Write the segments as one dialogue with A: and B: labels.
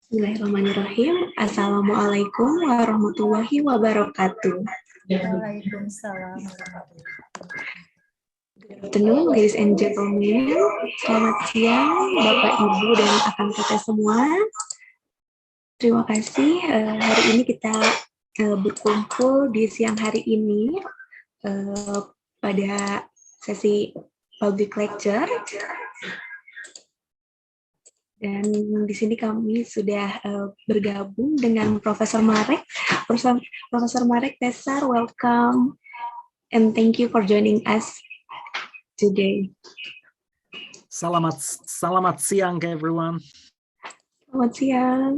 A: Bismillahirrahmanirrahim. Assalamualaikum warahmatullahi wabarakatuh.
B: Waalaikumsalam.
A: Good afternoon, ladies and gentlemen. Selamat siang, Bapak, Ibu, dan akan kita semua. Terima kasih. Hari ini kita berkumpul di siang hari ini pada sesi public lecture. Dan di sini kami sudah bergabung dengan Profesor Marek. Profesor Marek, Tesar, welcome and thank you for joining us today.
C: Selamat siang, everyone.
A: Selamat siang.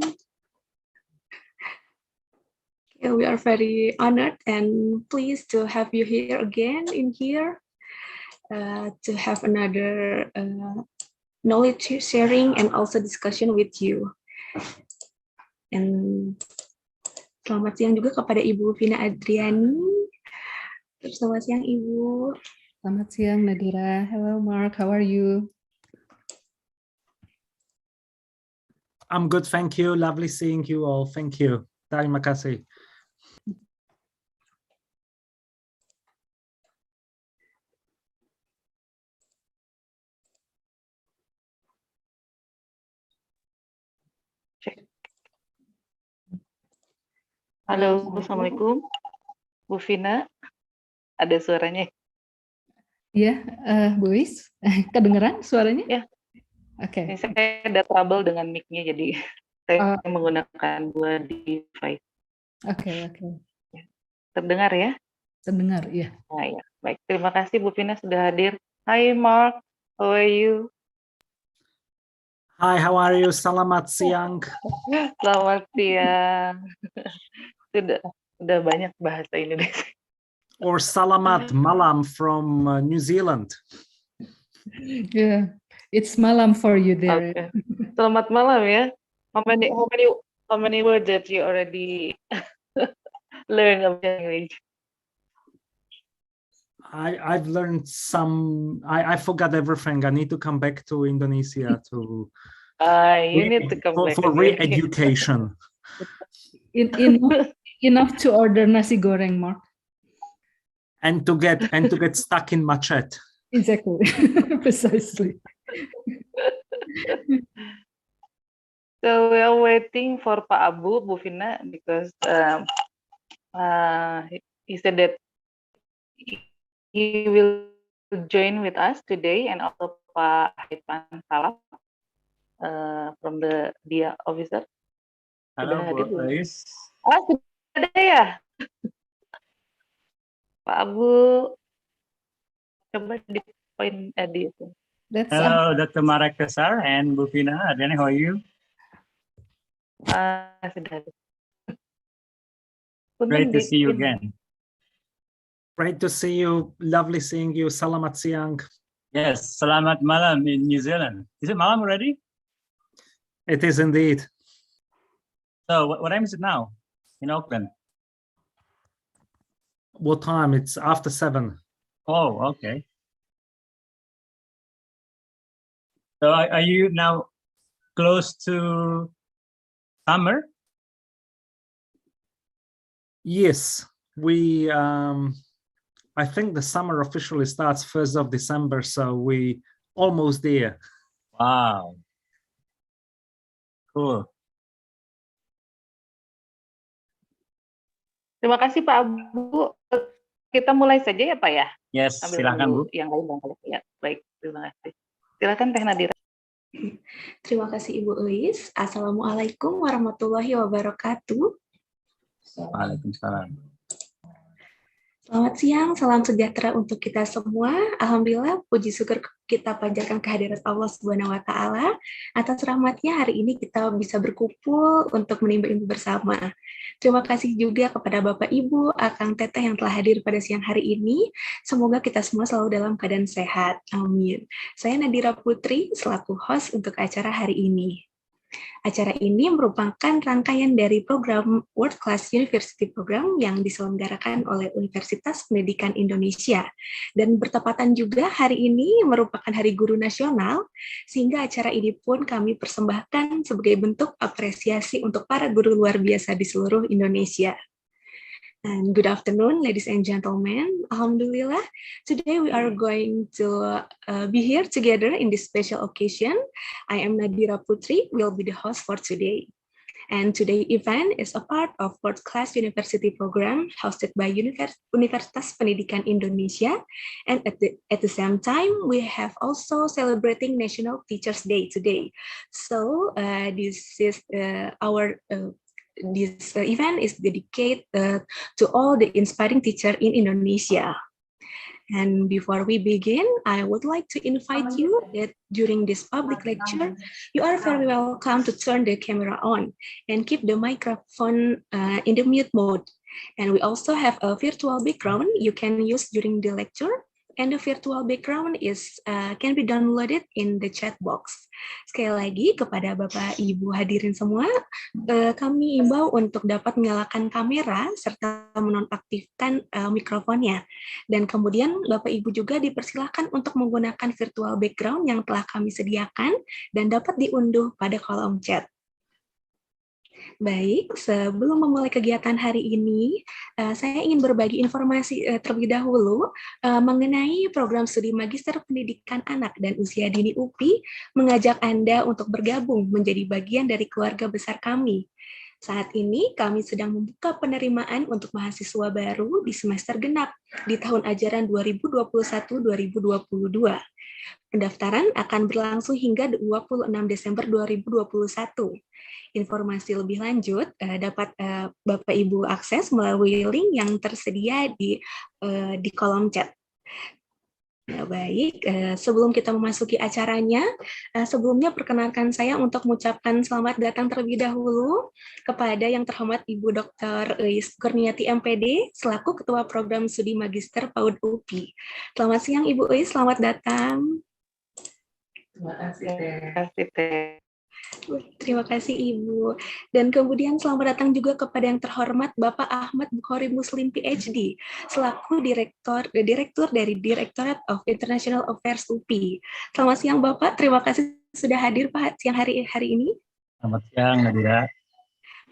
A: Yeah, we are very honored and pleased to have you here again to have another knowledge sharing and also discussion with you. And selamat siang juga kepada Ibu Vina Adriani. Selamat siang, Ibu.
B: Selamat siang, Nadira. Hello, Mark. How are you?
C: I'm good, thank you. Lovely seeing you all. Thank you. Terima kasih.
D: Halo, Assalamualaikum. Bu Vina, ada suaranya?
B: Iya, Bu Is, kedengeran suaranya?
D: Ya.
B: Oke.
D: Saya ada trouble dengan mic-nya, jadi saya menggunakan dua device.
B: Oke.
D: Terdengar ya?
B: Terdengar, ya.
D: Nah, ya. Baik, terima kasih Bu Vina sudah hadir. Hai Mark, how are you?
C: Hi, how are you? Selamat siang.
D: Selamat siang. Sudah banyak bahasa Indonesia.
C: Or selamat malam from New Zealand.
B: Yeah, it's malam for you there.
D: Okay. Selamat malam ya. How many words that you already learned of language?
C: I've learned some. I forgot everything. I need to come back to Indonesia to.
D: You need to come back
C: for re-education.
B: Enough to order nasi goreng, Mark.
C: And to get stuck in macet.
B: Exactly, precisely.
D: So we are waiting for Pak Abu, Bu Vina, because he said that he will join with us today, and also Pak Haipan Salaf from the DIA officer.
E: Halo, Bu Ais.
D: Sudah ada ya? Pak Abu, coba di poin di itu.
E: Hello, Dr. Marek, Tesar, and Bu Vina Adriani, how are you?
D: Sudah ada.
E: Great to see you again.
C: Great to see you. Lovely seeing you. Selamat siang.
E: Yes, selamat malam in New Zealand. Is it malam already?
C: It is indeed.
E: So what time is it now in Auckland?
C: What time? It's after 7.
E: Oh, okay. So are you now close to summer?
C: Yes, we. I think the summer officially starts 1st of December, so we almost there.
E: Wow. Cool.
D: Terima kasih Pak Abu. Kita mulai saja ya Pak ya?
E: Yes, silakan Bu.
D: Yang lain dong. Ya, baik, terima kasih. Silakan Teh Nadira.
A: Terima kasih Ibu Uis. Assalamualaikum warahmatullahi wabarakatuh.
E: Waalaikumsalam.
A: Selamat siang, salam sejahtera untuk kita semua. Alhamdulillah, puji syukur kita panjatkan kehadirat Allah Subhanahu wa Ta'ala. Atas rahmatnya hari ini kita bisa berkumpul untuk menimba ilmu bersama. Terima kasih juga kepada Bapak Ibu, Akang Teteh yang telah hadir pada siang hari ini. Semoga kita semua selalu dalam keadaan sehat. Amin. Saya Nadira Putri, selaku host untuk acara hari ini. Acara ini merupakan rangkaian dari program World Class University Program yang diselenggarakan oleh Universitas Pendidikan Indonesia. Dan bertepatan juga hari ini merupakan Hari Guru Nasional, sehingga acara ini pun kami persembahkan sebagai bentuk apresiasi untuk para guru luar biasa di seluruh Indonesia. And good afternoon, ladies and gentlemen. Alhamdulillah, today we are going to be here together in this special occasion. I am Nadira Putri, will be the host for today. And today's event is a part of World Class University Program hosted by Universitas Pendidikan Indonesia. And at the same time, we have also celebrating National Teachers Day today. So this is this event is dedicated to all the inspiring teachers in Indonesia. And before we begin, I would like to invite you that during this public lecture, you are very welcome to turn the camera on and keep the microphone in the mute mode. And we also have a virtual background you can use during the lecture. And the virtual background can be downloaded in the chat box. Sekali lagi kepada Bapak Ibu hadirin semua, kami imbau untuk dapat menyalakan kamera serta menonaktifkan mikrofonnya. Dan kemudian Bapak Ibu juga dipersilakan untuk menggunakan virtual background yang telah kami sediakan dan dapat diunduh pada kolom chat. Baik, sebelum memulai kegiatan hari ini, saya ingin berbagi informasi terlebih dahulu mengenai program studi Magister Pendidikan Anak dan Usia Dini UPI, mengajak Anda untuk bergabung menjadi bagian dari keluarga besar kami. Saat ini kami sedang membuka penerimaan untuk mahasiswa baru di semester genap di tahun ajaran 2021-2022. Pendaftaran akan berlangsung hingga 26 Desember 2021. Informasi lebih lanjut dapat Bapak Ibu akses melalui link yang tersedia di kolom chat. Ya, baik, sebelum kita memasuki acaranya, sebelumnya perkenalkan saya untuk mengucapkan selamat datang terlebih dahulu kepada yang terhormat Ibu Dr. Kurniati M.Pd selaku Ketua Program Studi Magister PAUD UPI. Selamat siang Ibu Uis, selamat datang.
B: Terima kasih,
D: Teh.
A: Terima kasih Ibu. Dan kemudian selamat datang juga kepada yang terhormat Bapak Ahmad Bukhari Muslim Ph.D. selaku Direktur dari Directorate of International Affairs UPI. Selamat siang Bapak, terima kasih sudah hadir Pak siang hari ini.
E: Selamat siang Nadira.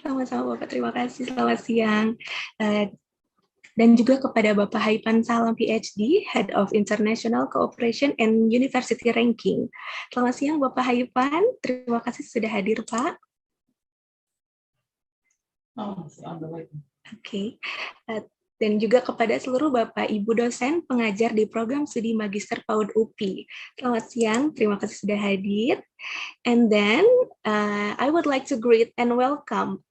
A: Sama-sama Bapak, terima kasih. Selamat siang. Dan juga kepada Bapak Haipan Salam Ph.D., Head of International Cooperation and University Ranking. Selamat siang Bapak Haipan, terima kasih sudah hadir Pak. Oke. Dan juga kepada seluruh Bapak Ibu dosen pengajar di program studi Magister PAUD UPI. Selamat siang, terima kasih sudah hadir. And then I would like to greet and welcome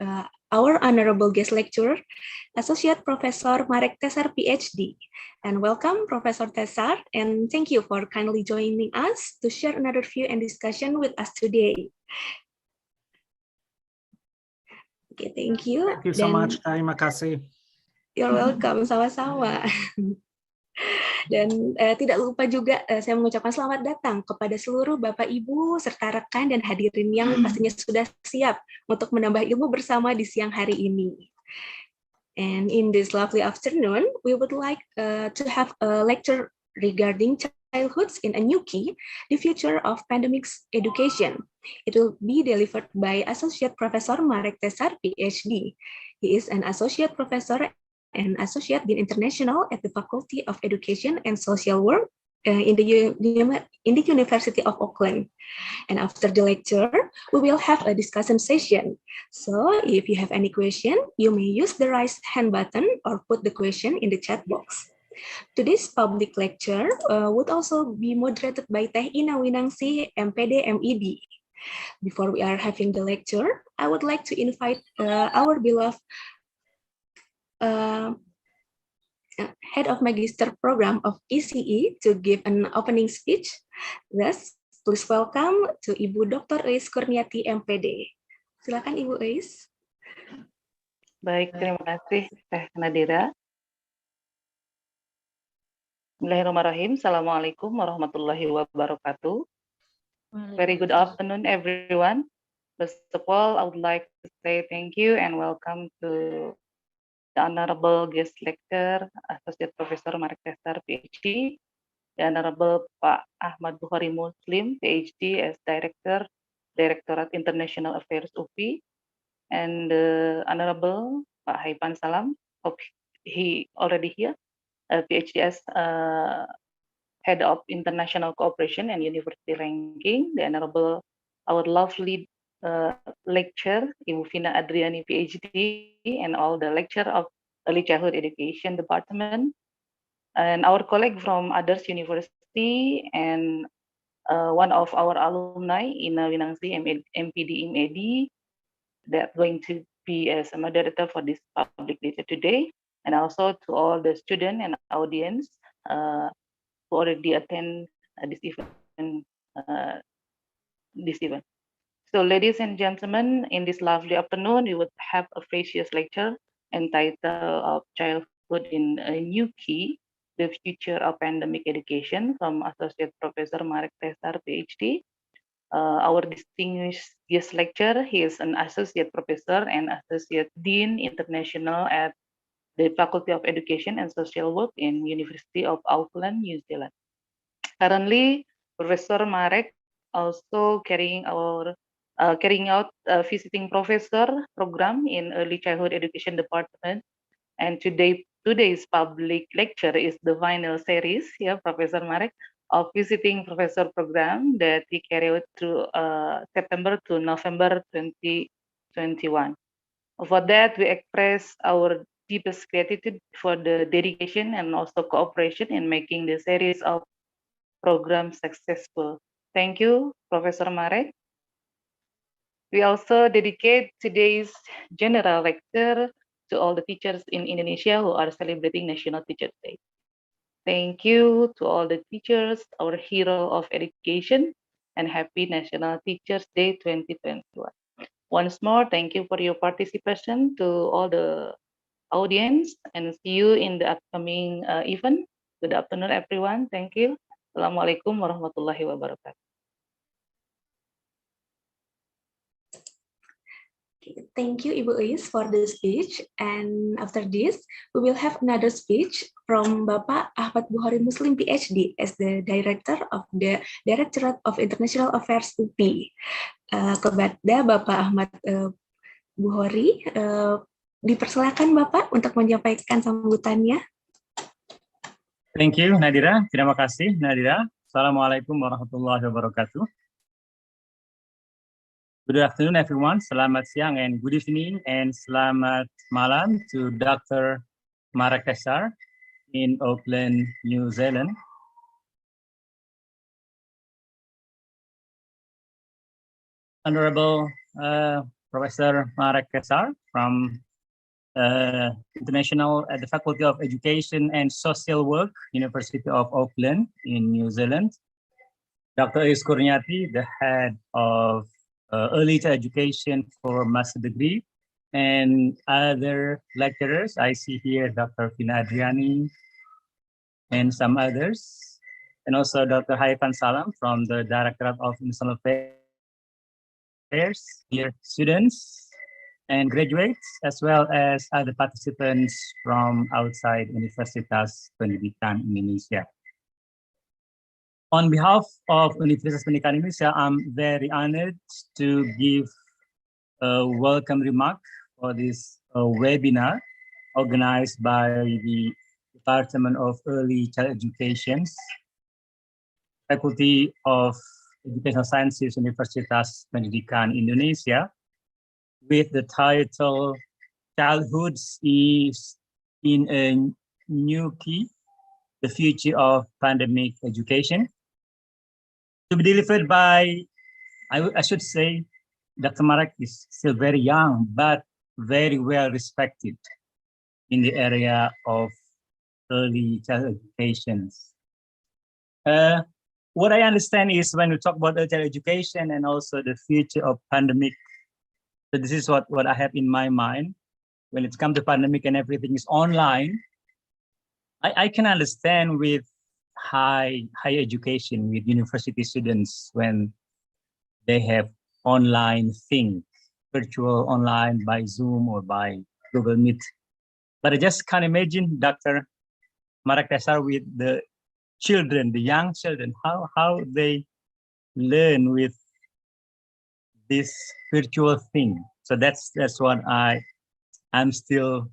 A: our honorable guest lecturer, Associate Professor Marek Tesar Ph.D. And welcome Professor Tesar, and thank you for kindly joining us to share another view and discussion with us today. Okay, thank you.
C: Thank you so much, terima kasih.
A: You're welcome, sama-sama. Dan tidak lupa juga saya mengucapkan selamat datang kepada seluruh Bapak Ibu serta rekan dan hadirin yang pastinya sudah siap untuk menambah ilmu bersama di siang hari ini. And in this lovely afternoon, we would like to have a lecture regarding childhoods in a new key, the future of pandemic education. It will be delivered by Associate Professor Marek Tesar, Ph.D. He is an Associate Professor and Associate Dean International at the Faculty of Education and Social Work in the University of Auckland. And after the lecture, we will have a discussion session. So if you have any question, you may use the raise hand button or put the question in the chat box. Today's public lecture would also be moderated by Teh Ina Winangsih, M.Pd, M.Ed. Before we are having the lecture, I would like to invite our beloved Head of Magister Program of ECE to give an opening speech. Thus, please welcome to Ibu Dr. Uis Kurniati M.Pd. Silakan Ibu Uis.
D: Baik, terima kasih Teh Nadira. Bismillahirrahmanirrahim. Assalamualaikum warahmatullahi wabarakatuh. Very good afternoon, everyone. First of all, I would like to say thank you and welcome to the Honorable Guest Lecturer, Associate Professor Marek Tesar, Ph.D., the Honorable Pak Ahmad Bukhari Muslim, Ph.D. as Director, Directorate International Affairs UPI, and the Honorable Pak Haipan Salam, hope he already here, Ph.D. as Head of International Cooperation and University Ranking, the Honorable, our lovely lecturer, Ibu Vina Adriani, Ph.D., and all the lecturer of Early Childhood Education Department, and our colleague from others university, and one of our alumni in Winangsih, M.Pd, M.Ed, that going to be as a moderator for this public lecture today, and also to all the student and audience who already attend this event. So, ladies and gentlemen, in this lovely afternoon, we would have a precious lecture entitled of Childhood in a New Key, the Future of Pandemic Education from Associate Professor Marek Tesar, Ph.D. Our distinguished guest lecturer, he is an Associate Professor and Associate Dean International at the Faculty of Education and Social Work in University of Auckland, New Zealand. Currently, Professor Marek also carrying out a visiting professor program in Early Childhood Education Department, and today's public lecture is the final series, Professor Marek, of visiting professor program that he carried through September to November 2021. For that, we express our deepest gratitude for the dedication and also cooperation in making the series of programs successful. Thank you, Professor Marek. We also dedicate today's general lecture to all the teachers in Indonesia who are celebrating National Teachers Day. Thank you to all the teachers, our hero of education, and happy National Teachers Day 2021. Once more, thank you for your participation to all the audience, and see you in the upcoming event. Good afternoon, everyone. Thank you. Assalamualaikum warahmatullahi wabarakatuh.
A: Thank you, Ibu Is, for the speech. And after this, we will have another speech from Bapak Ahmad Bukhari Muslim, Ph.D., as the Director of the Directorate of International Affairs UPI. Kepada Bapak Ahmad Bukhari, dipersilakan Bapak untuk menyampaikan sambutannya.
E: Thank you, Nadira. Terima kasih, Nadira. Assalamualaikum warahmatullahi wabarakatuh. Good afternoon, everyone. Selamat siang and good evening, and selamat malam to Dr. Marek Tesar in Auckland, New Zealand. Honorable Professor Marek Tesar from International at the Faculty of Education and Social Work, University of Auckland in New Zealand. Dr. Is Kurniati, the head of Early Education for Master Degree, and other lecturers. I see here Dr. Vina Adriani and some others, and also Dr. Haipan Salam from the Directorate of International Affairs, dear students and graduates, as well as other participants from outside Universitas Pendidikan Indonesia. On behalf of Universitas Pendidikan Indonesia, I'm very honored to give a welcome remark for this webinar organized by the Department of Early Child Education, Faculty of Educational Sciences, Universitas Pendidikan Indonesia, with the title Childhood is in a New Key, the Future of Pandemic Education, to be delivered by, I should say, Dr. Marek is still very young, but very well respected in the area of early child education. What I understand is when we talk about early child education and also the future of pandemic, so this is what I have in my mind. When it comes to pandemic and everything is online, I can understand with higher education, with university students, when they have online thing, virtual online by Zoom or by Google Meet. But I just can't imagine Dr. Marek Tesar with the children, the young children, how they learn with this virtual thing. So that's what I'm still,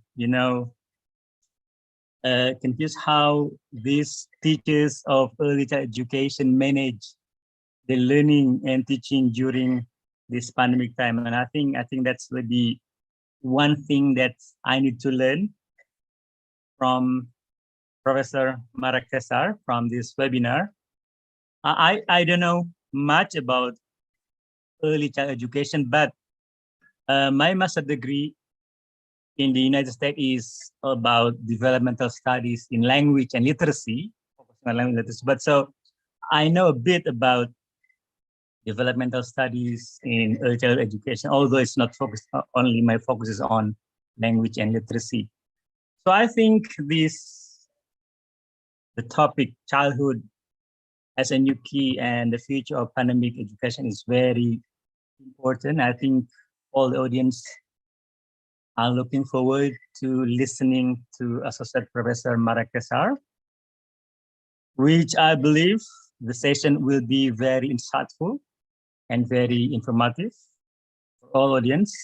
E: confused how these teachers of early child education manage the learning and teaching during this pandemic time. And I think that's the one thing that I need to learn from Professor Marek Tesar from this webinar. I don't know much about early child education, but my master degree in the United States is about developmental studies in language and literacy, focusing on language literacy. But so I know a bit about developmental studies in early childhood education, although it's not focused only, my focus is on language and literacy. So I think the topic childhood as a new key and the future of pandemic education is very important. I think all the audience are looking forward to listening to Associate Professor Marek Tesar, which I believe the session will be very insightful and very informative for all audience,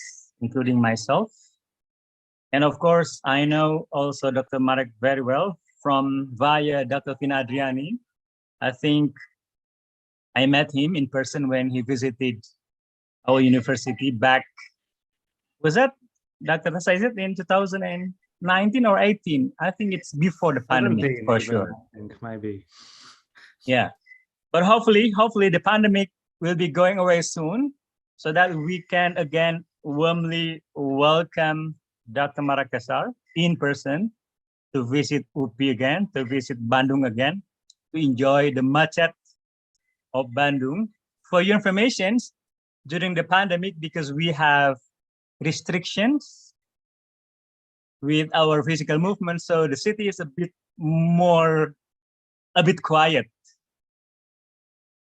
E: including myself. And of course, I know also Dr. Marek very well from via Dr. Tina Adriani. I think I met him in person when he visited our university back, was that, Dr. Tesar, is it in 2019 or 18? I think it's before the pandemic, for sure.
C: I think maybe.
E: Yeah, but hopefully the pandemic will be going away soon so that we can again warmly welcome Dr. Marek Tesar in person to visit UPI again, to visit Bandung again, to enjoy the macet of Bandung. For your information, during the pandemic, because we have restrictions with our physical movement, so the city is a bit quiet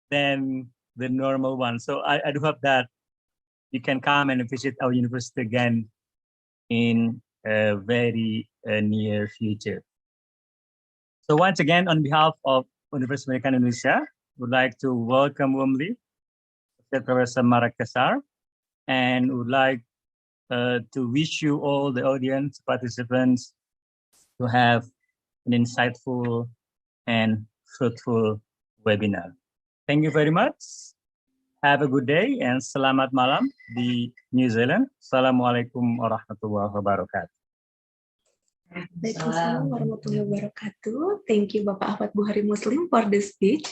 E: than the normal one. So I do hope that you can come and visit our university again in a very near future. So once again, on behalf of University American Indonesia, would like to welcome warmly Professor Marek Tesar, and would like to wish you all the audience participants to have an insightful and fruitful webinar. Thank you very much. Have a good day and selamat malam di New Zealand. Assalamualaikum warahmatullahi wabarakatuh.
A: Waalaikumsalam warahmatullahi wabarakatuh. Thank you, Bapak Ahmad Buhari Muslim, for this speech.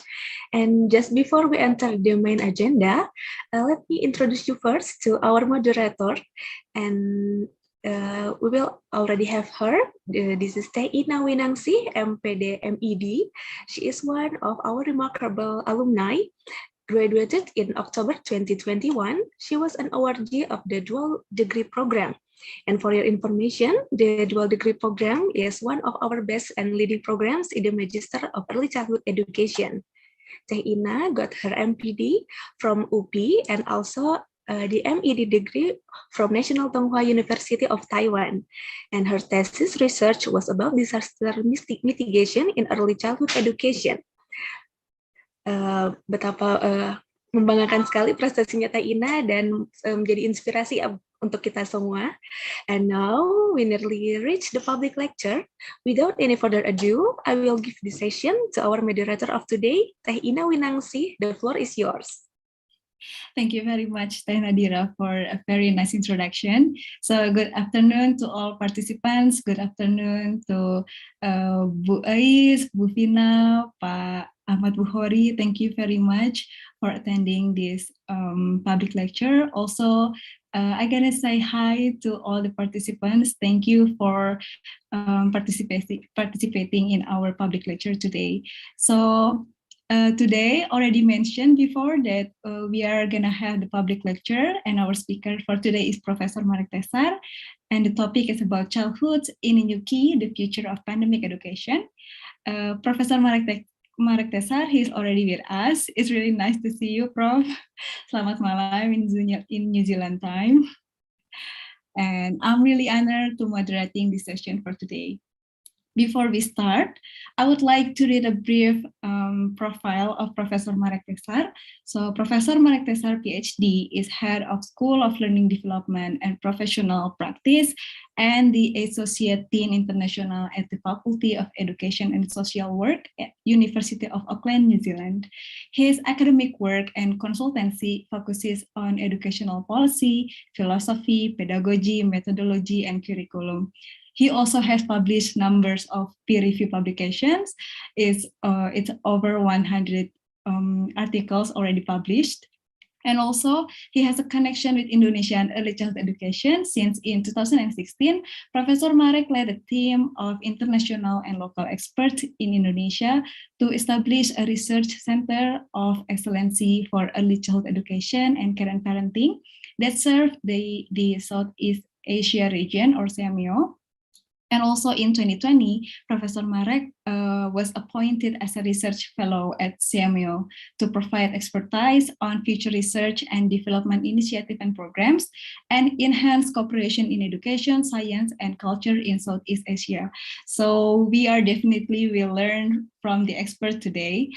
A: And just before we enter the main agenda, let me introduce you first to our moderator. And we will already have her. This is Ina Winangsih, M.Pd, M.Ed. She is one of our remarkable alumni. Graduated in October 2021, she was an awardee of the dual degree program. And for your information, the dual degree program is one of our best and leading programs in the Magister of Early Childhood Education. Ina got her M.Pd from UPI and also the M.Ed degree from National Tsinghua University of Taiwan. And her thesis research was about disaster mitigation in early childhood education. Betapa membanggakan sekali prestasinya Ina dan menjadi inspirasi untuk kita semua. And now we nearly reached the public lecture. Without any further ado, I will give the session to our moderator of today, Ina Winangsih. The floor is yours.
B: Thank you very much, Teh Nadira, for a very nice introduction. So good afternoon to all participants. Good afternoon to Bu Ais, Bu Vina, Pak Ahmad Buhori. Thank you very much for attending this public lecture. Also, I gotta say hi to all the participants. Thank you for participating in our public lecture today. So today, already mentioned before that we are gonna have the public lecture, and our speaker for today is Professor Marek Tesar, and the topic is about childhood in a new key, the future of pandemic education. Professor Marek Marek Tesar. He's already with us. It's really nice to see you, Prof. Selamat malam in New Zealand time. And I'm really honored to moderating this session for today. Before we start, I would like to read a brief profile of Professor Marek Tesar. So Professor Marek Tesar, Ph.D., is head of School of Learning Development and Professional Practice and the Associate Dean International at the Faculty of Education and Social Work at University of Auckland, New Zealand. His academic work and consultancy focuses on educational policy, philosophy, pedagogy, methodology, and curriculum. He also has published numbers of peer-reviewed publications. It's over 100 articles already published. And also, he has a connection with Indonesian early childhood education since in 2016, Professor Marek led a team of international and local experts in Indonesia to establish a research center of excellency for early childhood education and care and parenting that served the Southeast Asia region, or SEAMEO. And also in 2020, Professor Marek was appointed as a research fellow at SEAMEO to provide expertise on future research and development initiative and programs and enhance cooperation in education, science, and culture in Southeast Asia. So we are definitely will learn from the expert today.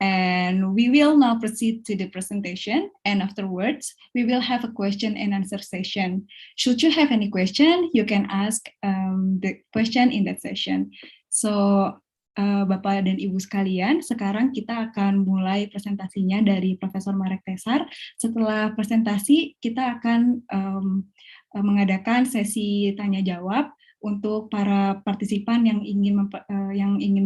B: And we will now proceed to the presentation, and afterwards, we will have a question and answer session. Should you have any question, you can ask the question in that session. So, Bapak dan Ibu sekalian, sekarang kita akan mulai presentasinya dari Profesor Marek Tesar. Setelah presentasi, kita akan mengadakan sesi tanya-jawab. Untuk para partisipan yang ingin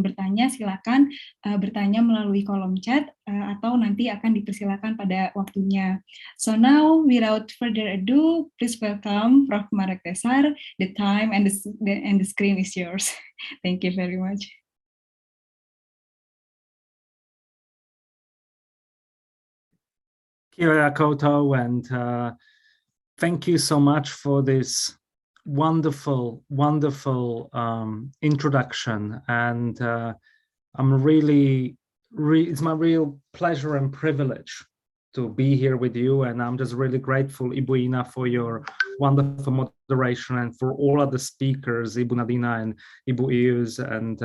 B: bertanya, silakan bertanya melalui kolom chat atau nanti akan dipersilakan pada waktunya. So now, without further ado, please welcome Prof. Marek Tesar. The time and the screen is yours. Thank you very much.
C: Kia ora koutou, and thank you so much for this wonderful introduction, and I'm really it's my real pleasure and privilege to be here with you, and I'm just really grateful, Ibu Ina, for your wonderful moderation, and for all other speakers, Ibu Nadina and Ibu Ius, and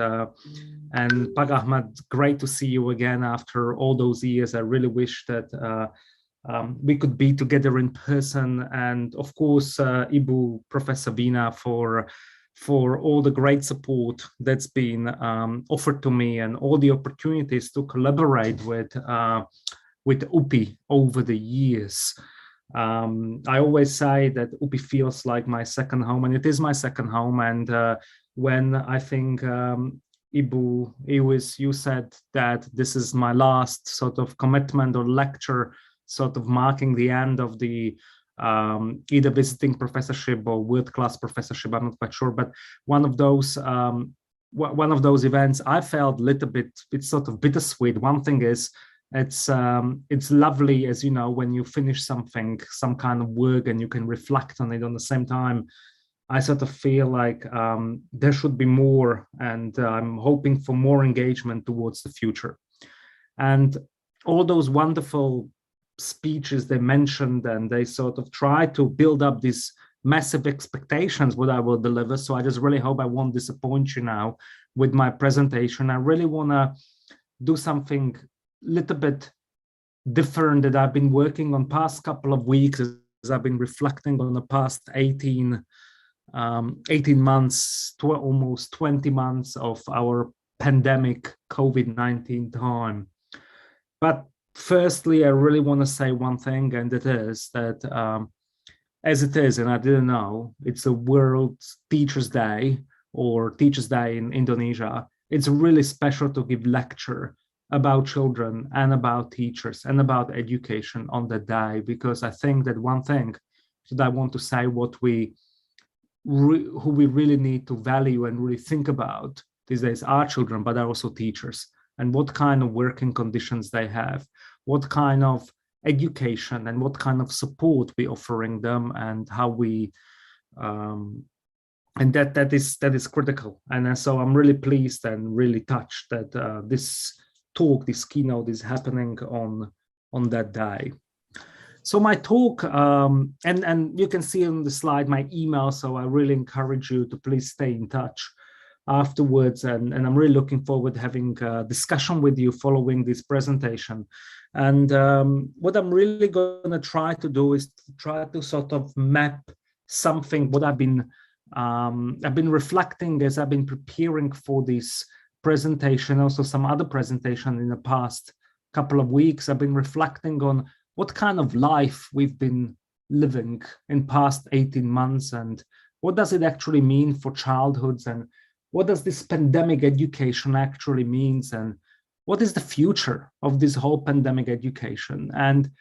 C: Pak Ahmad. Great to see you again after all those years. I really wish that we could be together in person, and of course Ibu Professor Vina for all the great support that's been offered to me, and all the opportunities to collaborate with UPI over the years. I always say that UPI feels like my second home, and it is my second home. And when I think Ibu, you said that this is my last sort of commitment or lecture, sort of marking the end of the either visiting professorship or world-class professorship, I'm not quite sure, but one of those events, I felt a little bit, it's sort of bittersweet. One thing is, it's lovely, as you know, when you finish something, some kind of work, and you can reflect on it. On the same time, I sort of feel like there should be more, and I'm hoping for more engagement towards the future. And all those wonderful speeches they mentioned, and they sort of try to build up these massive expectations what I will deliver. So I just really hope I won't disappoint you now with my presentation. I really want to do something a little bit different that I've been working on past couple of weeks, as I've been reflecting on the past 18 months to almost 20 months of our pandemic COVID-19 time. But firstly, I really want to say one thing, and it is that as it is, and I didn't know, it's a World Teachers' Day, or Teachers' Day in Indonesia. It's really special to give lecture about children and about teachers and about education on that day, because I think that one thing that I want to say, who we really need to value and really think about these days are children, but are also teachers, and what kind of working conditions they have, what kind of education and what kind of support we're offering them, and how we and that is critical. And so I'm really pleased and really touched that this talk, this keynote is happening on that day. So my talk, and you can see on the slide my email, so I really encourage you to please stay in touch afterwards, and I'm really looking forward to having a discussion with you following this presentation. And what I'm really going to try to do is to try to sort of map something what I've been reflecting as I've been preparing for this presentation, also some other presentation in the past couple of weeks. I've been reflecting on what kind of life we've been living in past 18 months, and what does it actually mean for childhoods, and what does this pandemic education actually means, and what is the future of this whole pandemic education. And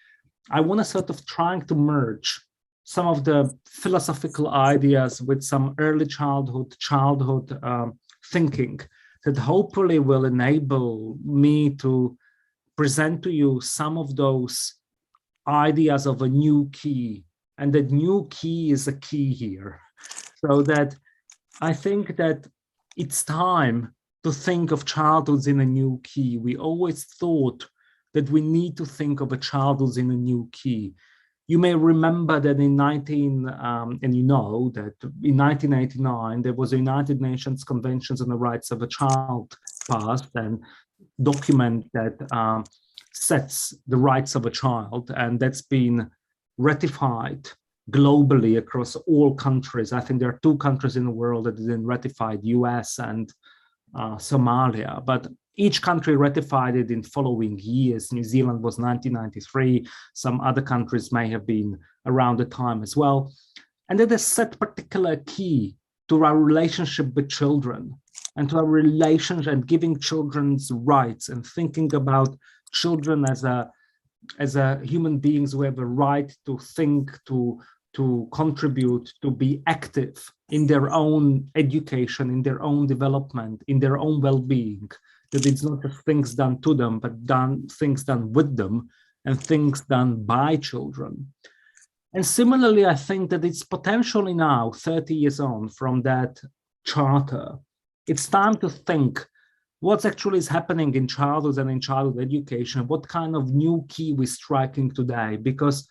C: I want to sort of trying to merge some of the philosophical ideas with some early childhood thinking that hopefully will enable me to present to you some of those ideas of a new key, and that new key is a key here. So that I think that it's time to think of childhoods in a new key. We always thought that we need to think of a childhood in a new key. You may remember that in 1989, there was a United Nations Convention on the Rights of a Child passed, and document that sets the rights of a child, and that's been ratified globally across all countries. I think there are 2 countries in the world that didn't ratify, US and Somalia, but each country ratified it in following years. New Zealand was 1993, some other countries may have been around the time as well. And that has set particular key to our relationship with children, and to our relationship and giving children's rights, and thinking about children as a human beings who have a right to think, to contribute, to be active in their own education, in their own development, in their own well-being. That it's not just things done to them, but things done with them, and things done by children. And similarly, I think that it's potentially now, 30 years on from that charter, it's time to think what actually is happening in childhood and in childhood education, what kind of new key we're striking today, because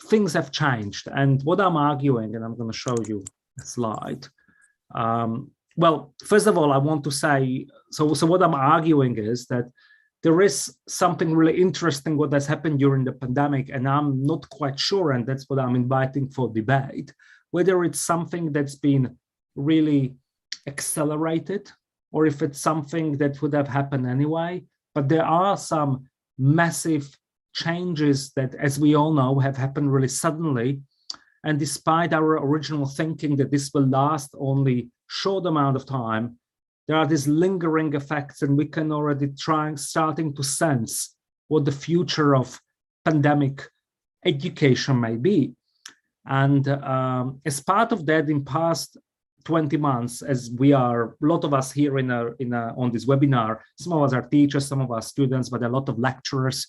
C: things have changed. And what I'm arguing, and I'm going to show you a slide. Well, first of all, I want to say, so what I'm arguing is that there is something really interesting what has happened during the pandemic, and I'm not quite sure, and that's what I'm inviting for debate, whether it's something that's been really accelerated, or if it's something that would have happened anyway. But there are some massive changes that, as we all know, have happened really suddenly. And despite our original thinking that this will last only short amount of time, there are these lingering effects, and we can already starting to sense what the future of pandemic education may be. And as part of that, in past 20 months, as we are, a lot of us here on this webinar, some of us are teachers, some of us students, but a lot of lecturers.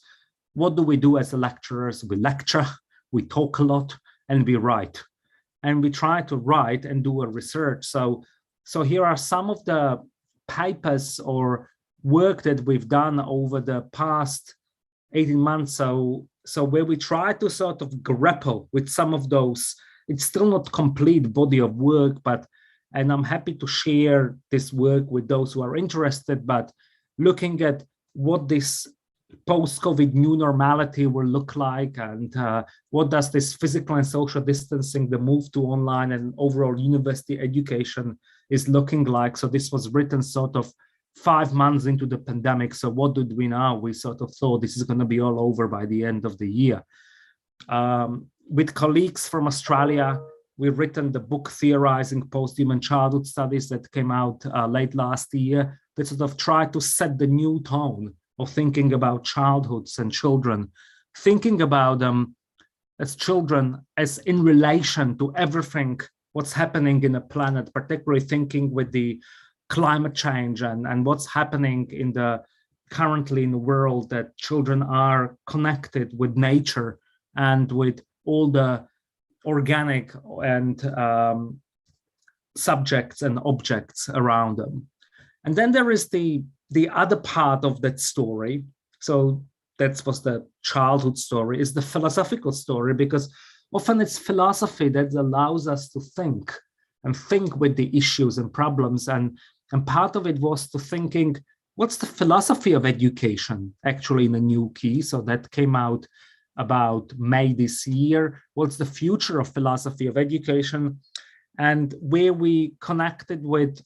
C: What do we do as lecturers? We lecture, we talk a lot, and we write. And we try to write and do a research. So here are some of the papers or work that we've done over the past 18 months. So where we try to sort of grapple with some of those, it's still not complete body of work, and I'm happy to share this work with those who are interested, but looking at what this post-COVID new normality will look like, and what does this physical and social distancing, the move to online and overall university education is looking like. So this was written sort of 5 months into the pandemic. So what did we know? We sort of thought this is going to be all over by the end of the year. With colleagues from Australia, we've written the book Theorizing Post-Human Childhood Studies that came out late last year, that sort of tried to set the new tone of thinking about childhoods and children, thinking about them as children as in relation to everything what's happening in the planet, particularly thinking with the climate change and what's happening currently in the world, that children are connected with nature and with all the organic and subjects and objects around them. And then there is the the other part of that story, so that was the childhood story, is the philosophical story, because often it's philosophy that allows us to think with the issues and problems. And part of it was to thinking, what's the philosophy of education actually in a new key? So that came out about May this year. What's the future of philosophy of education? And where we connected with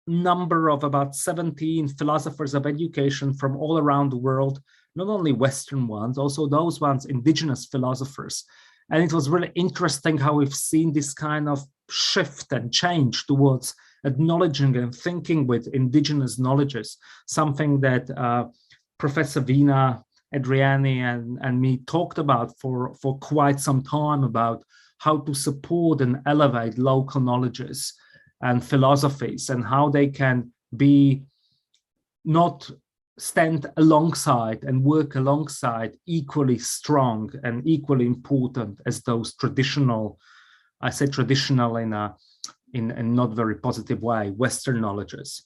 C: number of about 17 philosophers of education from all around the world, not only Western ones, also those ones, indigenous philosophers. And it was really interesting how we've seen this kind of shift and change towards acknowledging and thinking with indigenous knowledges, something that Professor Vina, Adriani, and me talked about for quite some time, about how to support and elevate local knowledges and philosophies, and how they can be not stand alongside and work alongside equally strong and equally important as those traditional, I say traditional in a not very positive way, Western knowledges.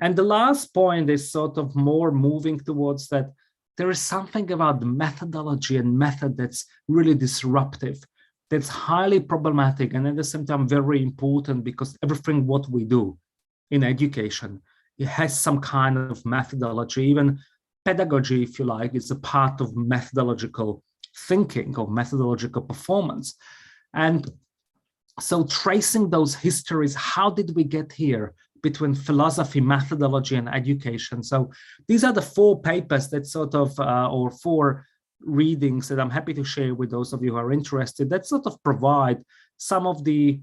C: And the last point is sort of more moving towards that there is something about the methodology and method that's really disruptive, that's highly problematic, and at the same time very important, because everything what we do in education, it has some kind of methodology. Even pedagogy, if you like, is a part of methodological thinking or methodological performance. And so tracing those histories, how did we get here between philosophy, methodology, and education? So these are the 4 papers that sort of, or 4 readings that I'm happy to share with those of you who are interested, that sort of provide some of the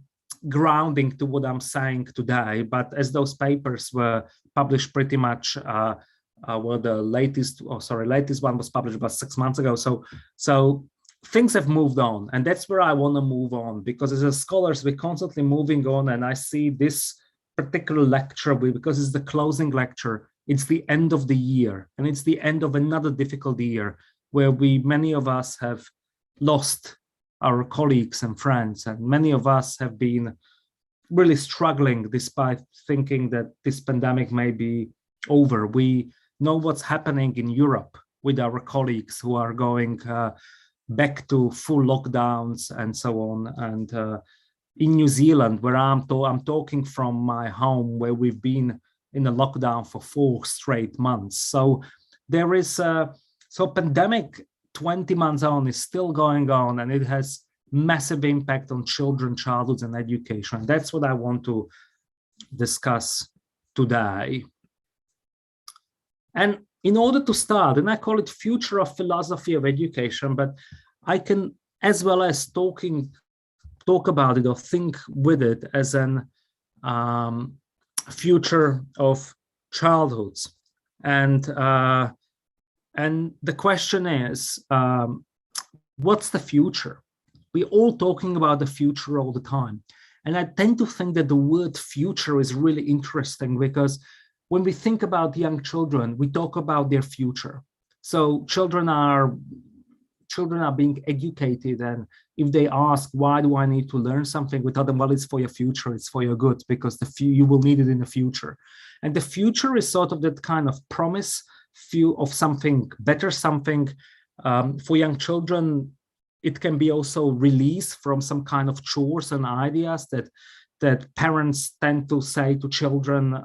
C: grounding to what I'm saying today. But as those papers were published pretty much, well, the latest one was published about 6 months ago. So things have moved on, and that's where I want to move on, because as a scholars, we're constantly moving on. And I see this particular lecture, because it's the closing lecture, it's the end of the year, and it's the end of another difficult year where many of us have lost our colleagues and friends, and many of us have been really struggling despite thinking that this pandemic may be over. We know what's happening in Europe with our colleagues who are going back to full lockdowns and so on. And in New Zealand, where I'm talking from my home, where we've been in a lockdown for 4 straight months. So there is pandemic 20 months on is still going on, and it has massive impact on children, childhoods, and education. That's what I want to discuss today. And in order to start, and I call it future of philosophy of education, but I can, as well as talk about it or think with it as an future of childhoods. And the question is, what's the future? We're all talking about the future all the time. And I tend to think that the word future is really interesting, because when we think about young children, we talk about their future. So children are being educated, and if they ask, why do I need to learn something, we tell them, well, it's for your future, it's for your good, because you will need it in the future. And the future is sort of that kind of promise of something better, something for young children. It can be also release from some kind of chores and ideas that parents tend to say to children,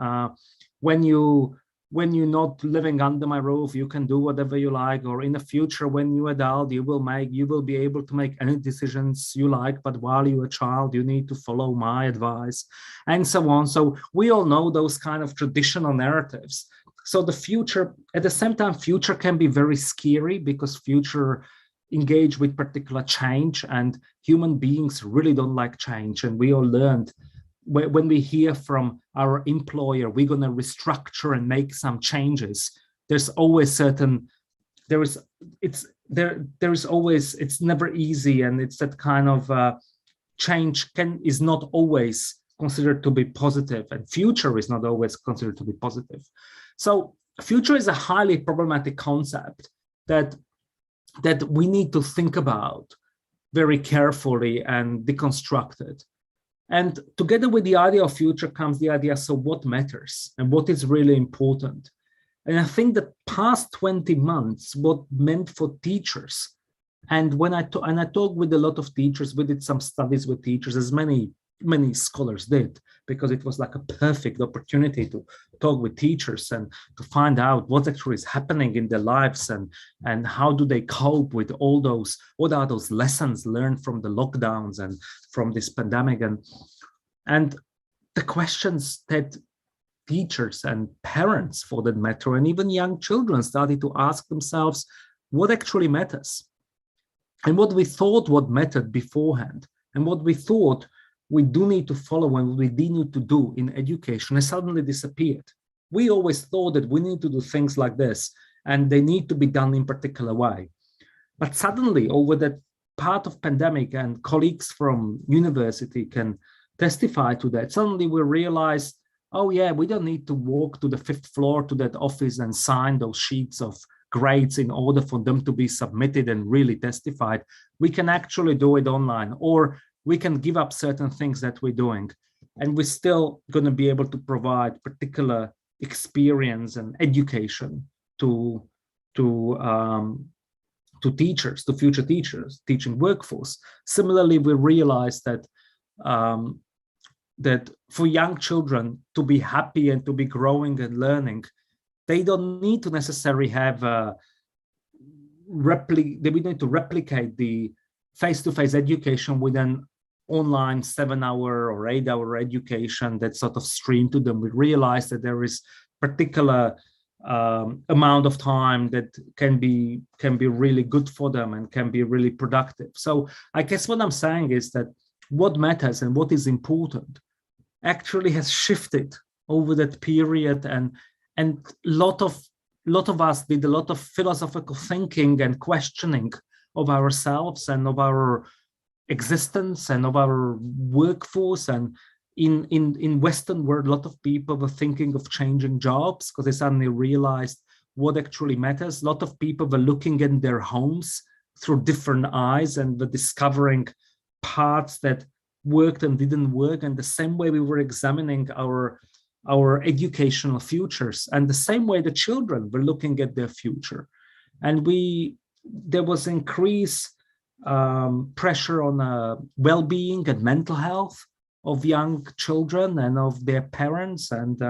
C: when you're not living under my roof, you can do whatever you like, or in the future, when you're adult, you will be able to make any decisions you like, but while you're a child, you need to follow my advice, and so on. So we all know those kind of traditional narratives. So the future, at the same time, future can be very scary, because future engage with particular change, and human beings really don't like change. And we all learned, when we hear from our employer, we're going to restructure and make some changes, there's always it's never easy, and it's that kind of change is not always considered to be positive, and future is not always considered to be positive. So future is a highly problematic concept that we need to think about very carefully and deconstruct it. And together with the idea of future comes the idea, so what matters and what is really important? And I think the past 20 months, what meant for teachers, and when I talk with a lot of teachers, we did some studies with teachers, as many scholars did, because it was like a perfect opportunity to talk with teachers and to find out what actually is happening in their lives, and how do they cope with all those, what are those lessons learned from the lockdowns and from this pandemic. And the questions that teachers and parents, for that matter, and even young children started to ask themselves, what actually matters? And what we thought what mattered beforehand, and what we thought we do need to follow and we do need to do in education has suddenly disappeared. We always thought that we need to do things like this, and they need to be done in a particular way. But suddenly, over that part of pandemic, and colleagues from university can testify to that, suddenly we realized, oh yeah, we don't need to walk to the 5th floor to that office and sign those sheets of grades in order for them to be submitted and really testified. We can actually do it online, or we can give up certain things that we're doing, and we're still going to be able to provide particular experience and education to teachers, to future teachers, teaching workforce. Similarly, we realized that that for young children to be happy and to be growing and learning, they don't need to necessarily have they need to replicate the face-to-face education with an online 7-hour or 8-hour education that's sort of streamed to them. We realize that there is particular amount of time that can be really good for them and can be really productive. So I guess what I'm saying is that what matters and what is important actually has shifted over that period, and lot of us did a lot of philosophical thinking and questioning of ourselves and of our existence and of our workforce. And in Western world, a lot of people were thinking of changing jobs because they suddenly realized what actually matters. A lot of people were looking in their homes through different eyes and were discovering parts that worked and didn't work. And the same way we were examining our educational futures, and the same way the children were looking at their future. And there was increased pressure on well-being and mental health of young children and of their parents, and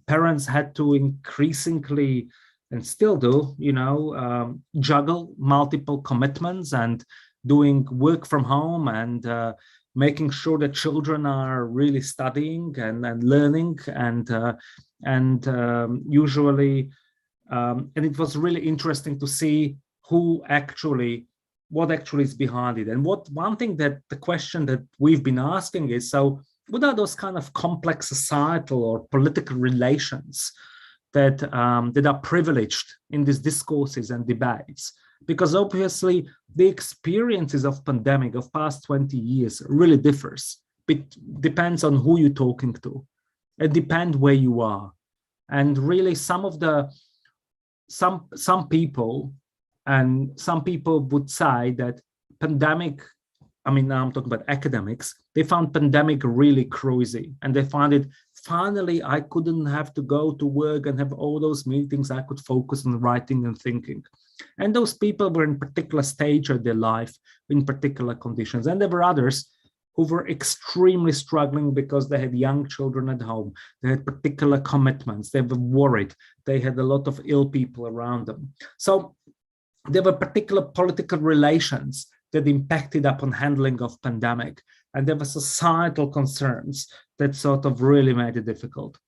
C: parents had to increasingly, and still do, juggle multiple commitments and doing work from home and making sure that children are really studying and learning and usually, and it was really interesting to see what actually is behind it. And one thing that the question that we've been asking is, so what are those kind of complex societal or political relations that are privileged in these discourses and debates? Because obviously the experiences of pandemic of past 20 years really differs. It depends on who you're talking to. It depends where you are. And really some people would say that pandemic, I mean, now I'm talking about academics, they found pandemic really crazy, and they found it, finally, I couldn't have to go to work and have all those meetings. I could focus on writing and thinking. And those people were in particular stage of their life, in particular conditions. And there were others who were extremely struggling because they had young children at home. They had particular commitments. They were worried. They had a lot of ill people around them. So there were particular political relations that impacted upon handling of pandemic. And there were societal concerns that sort of really made it difficult.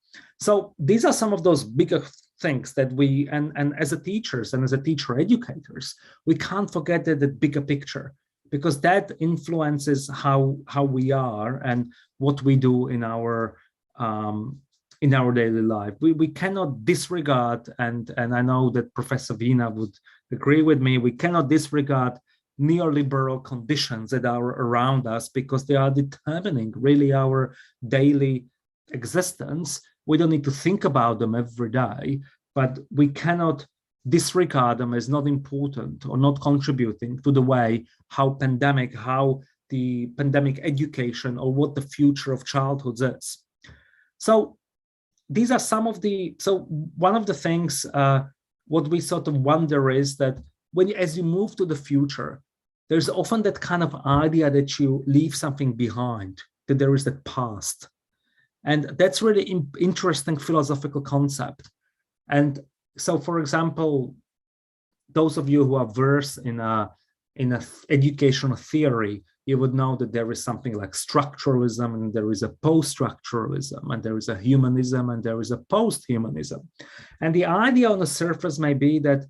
C: So these are some of those bigger things that we, and as a teachers and as a teacher educators, we can't forget that the bigger picture, because that influences how we are and what we do in our daily life. We cannot disregard, and I know that Professor Vina would agree with me, we cannot disregard neoliberal conditions that are around us, because they are determining really our daily existence. We don't need to think about them every day, but we cannot disregard them as not important or not contributing to the way how the pandemic education or what the future of childhood is. So these are some of the, so one of the things, what we sort of wonder is that as you move to the future, there's often that kind of idea that you leave something behind, that there is that past. And that's really interesting philosophical concept. And so, for example, those of you who are versed in a educational theory, you would know that there is something like structuralism, and there is a post-structuralism, and there is a humanism, and there is a post-humanism. And the idea on the surface may be that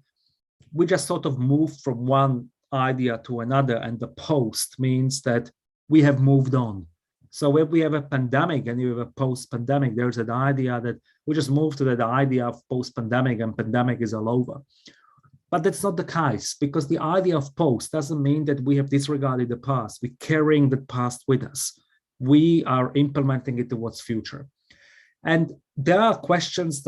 C: we just sort of move from one idea to another, and the post means that we have moved on. So if we have a pandemic and you have a post-pandemic, there's an idea that we just move to that idea of post-pandemic and pandemic is all over. But that's not the case, because the idea of post doesn't mean that we have disregarded the past. We're carrying the past with us. We are implementing it towards future. And there are questions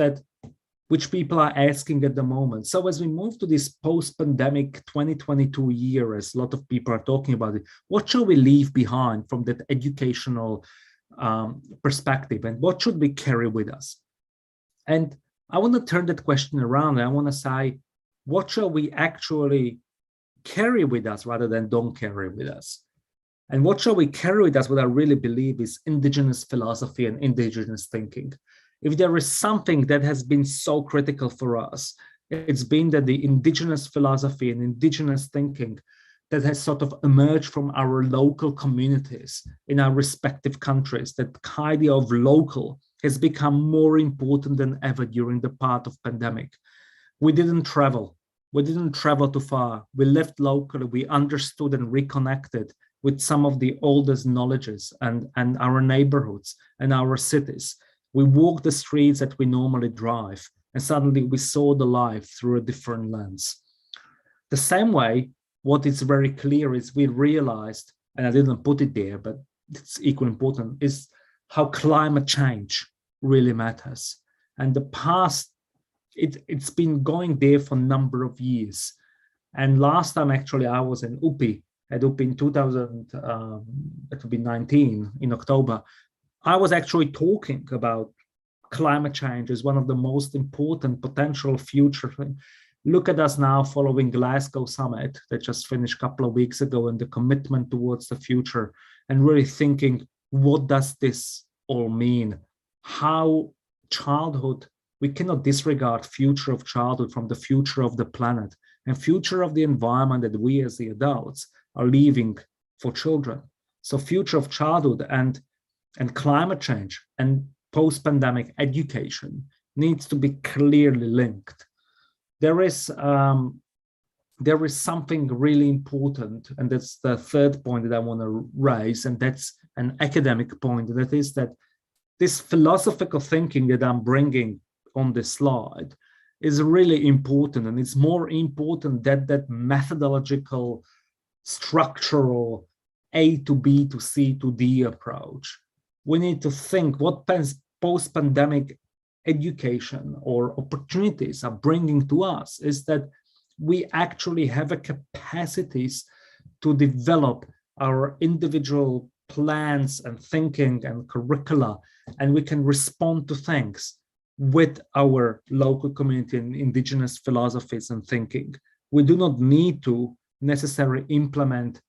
C: which people are asking at the moment. So as we move to this post-pandemic 2022 year, as a lot of people are talking about it, what shall we leave behind from that educational perspective, and what should we carry with us? And I want to turn that question around, and I want to say, what shall we actually carry with us rather than don't carry with us? And what shall we carry with us, what I really believe is indigenous philosophy and indigenous thinking. If there is something that has been so critical for us, it's been that the indigenous philosophy and indigenous thinking that has sort of emerged from our local communities in our respective countries, that idea of local has become more important than ever during the part of pandemic. We didn't travel. We didn't travel too far. We lived locally. We understood and reconnected with some of the oldest knowledges and our neighborhoods and our cities. We walked the streets that we normally drive, and suddenly we saw the life through a different lens. The same way, what is very clear is we realized, and I didn't put it there, but it's equally important, is how climate change really matters. And the past, it's been going there for a number of years. And last time actually I was in UPI, at UPI in 2019 in October, I was actually talking about climate change as one of the most important potential future things. Look at us now following Glasgow summit that just finished a couple of weeks ago, and the commitment towards the future, and really thinking, what does this all mean? How childhood, we cannot disregard future of childhood from the future of the planet and future of the environment that we as the adults are leaving for children. So future of childhood and climate change and post-pandemic education needs to be clearly linked. There is something really important, and that's the third point that I want to raise, and that's an academic point, and that is that this philosophical thinking that I'm bringing on this slide is really important, and it's more important than that methodological, structural A to B to C to D approach. We need to think what post-pandemic education or opportunities are bringing to us is that we actually have a capacities to develop our individual plans and thinking and curricula, and we can respond to things with our local community and indigenous philosophies and thinking. We do not need to necessarily implement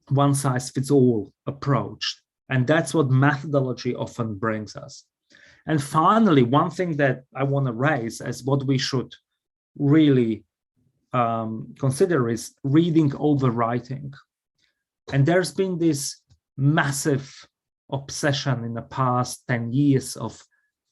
C: one-size-fits-all approach. And that's what methodology often brings us. And finally, one thing that I want to raise as what we should really consider is reading over writing. And there's been this massive obsession in the past 10 years of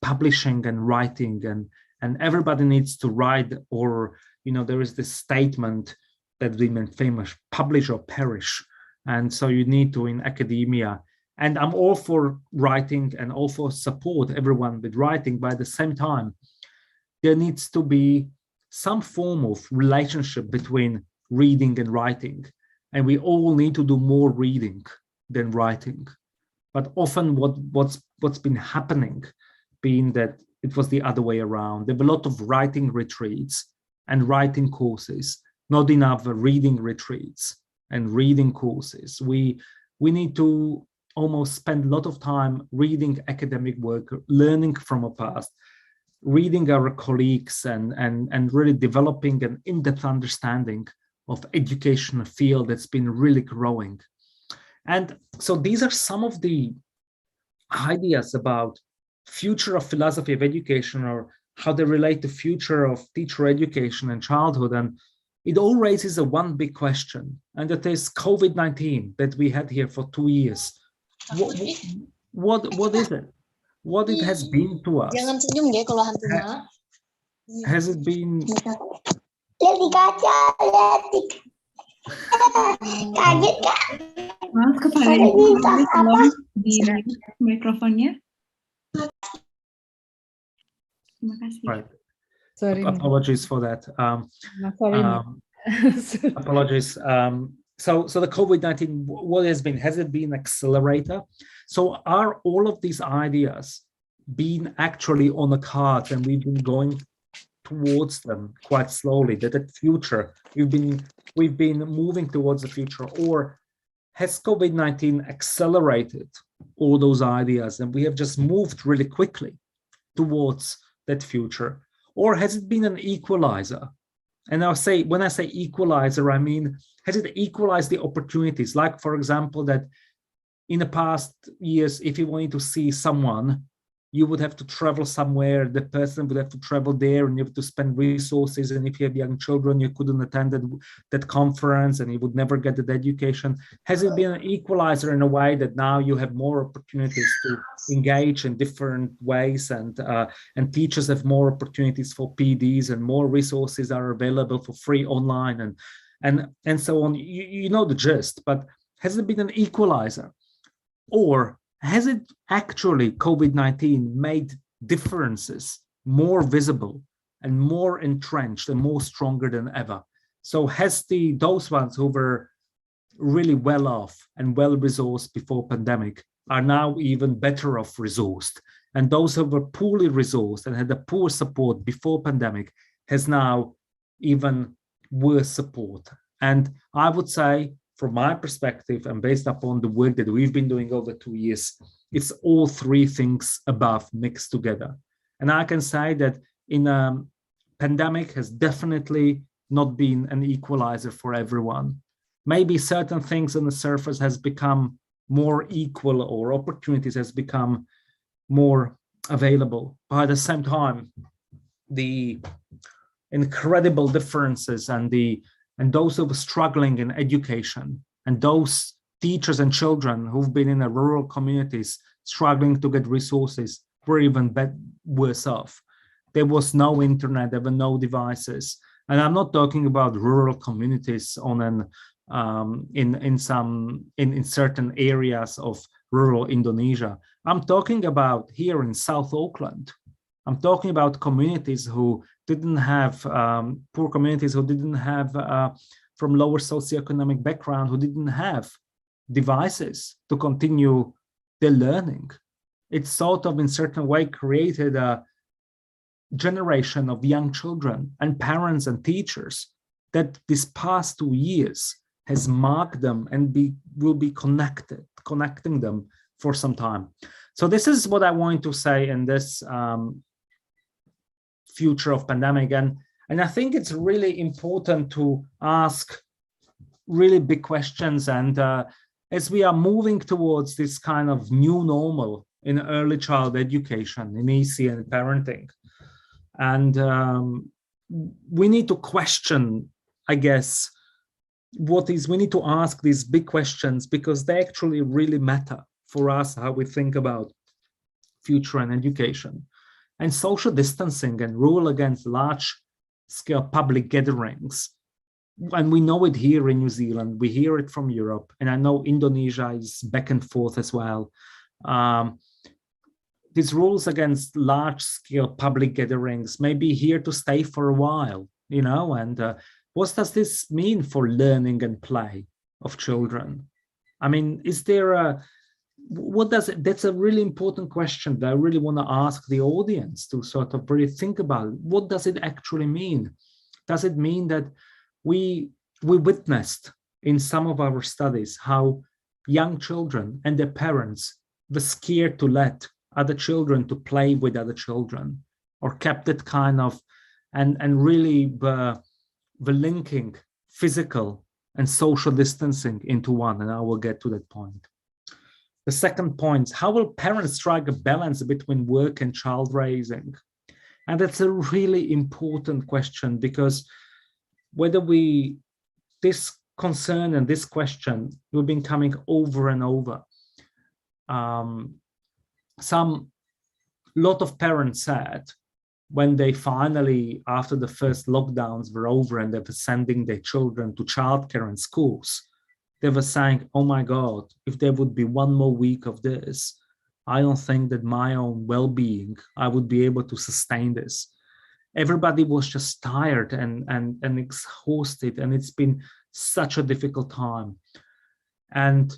C: publishing and writing, and everybody needs to write, or, you know, there is this statement that's been famous, publish or perish. And so you need to, in academia, and I'm all for writing and all for support everyone with writing, but at the same time, there needs to be some form of relationship between reading and writing. And we all need to do more reading than writing. But often what's been happening, being that it was the other way around. There were a lot of writing retreats and writing courses, not enough reading retreats and reading courses. We need to almost spend a lot of time reading academic work, learning from our past, reading our colleagues, and really developing an in-depth understanding of educational field that's been really growing. And so these are some of the ideas about future of philosophy of education, or how they relate to future of teacher education and childhood. And it all raises a one big question, and that is COVID-19 that we had here for 2 years. What is it? What it has been to us? Has it been?
B: Maaf kepada ibu, tolong di mikrofonnya. Terima kasih.
C: Right.
F: Sorry.
C: Apologies for that. Apologies. So the COVID-19, what has it been accelerator? So are all of these ideas been actually on the cards, and we've been going towards them quite slowly, that the future, we've been moving towards the future? Or has COVID-19 accelerated all those ideas and we have just moved really quickly towards that future? Or has it been an equalizer? And when I say equalizer, I mean, has it equalized the opportunities? Like, for example, that in the past years, if you wanted to see someone, you would have to travel somewhere, the person would have to travel there, and you have to spend resources. And if you have young children, you couldn't attend that conference, and you would never get that education. Has it been an equalizer in a way that now you have more opportunities to engage in different ways, and teachers have more opportunities for PhDs, and more resources are available for free online, and so on? You know the gist, but has it been an equalizer? Or has it actually, COVID-19, made differences more visible and more entrenched and more stronger than ever? So has those ones who were really well off and well resourced before pandemic are now even better off resourced, and those who were poorly resourced and had a poor support before pandemic has now even worse support? And I would say, from my perspective, and based upon the work that we've been doing over 2 years, it's all three things above mixed together. And I can say that in a pandemic has definitely not been an equalizer for everyone. Maybe certain things on the surface has become more equal, or opportunities has become more available. But at the same time, the incredible differences and those who were struggling in education, and those teachers and children who've been in the rural communities struggling to get resources, were even worse off. There was no internet, there were no devices. And I'm not talking about rural communities in certain areas of rural Indonesia. I'm talking about here in South Auckland. I'm talking about communities who didn't have, poor communities who didn't have, from lower socioeconomic background, who didn't have devices to continue their learning. It sort of in certain way created a generation of young children and parents and teachers that this past 2 years has marked them and will be connecting them for some time. So this is what I want to say in this future of pandemic. And I think it's really important to ask really big questions. And as we are moving towards this kind of new normal in early child education, in EC and parenting, and we need to question, I guess, we need to ask these big questions, because they actually really matter for us, how we think about future and education. And social distancing and rule against large-scale public gatherings. And we know it here in New Zealand, we hear it from Europe, and I know Indonesia is back and forth as well. These rules against large-scale public gatherings may be here to stay for a while, you know, and what does this mean for learning and play of children? I mean, is there that's a really important question that I really want to ask the audience to sort of really think about. What does it actually mean? Does it mean that we witnessed in some of our studies how young children and their parents were scared to let other children to play with other children, or kept it kind of, and really were linking physical and social distancing into one, and I will get to that point. The second point, how will parents strike a balance between work and child raising? And that's a really important question, because this concern and this question will be coming over and over. Lot of parents said, when they finally, after the first lockdowns were over and they were sending their children to childcare and schools, they were saying, oh my God, if there would be one more week of this, I don't think that my own well-being, I would be able to sustain this. Everybody was just tired and exhausted, and it's been such a difficult time. And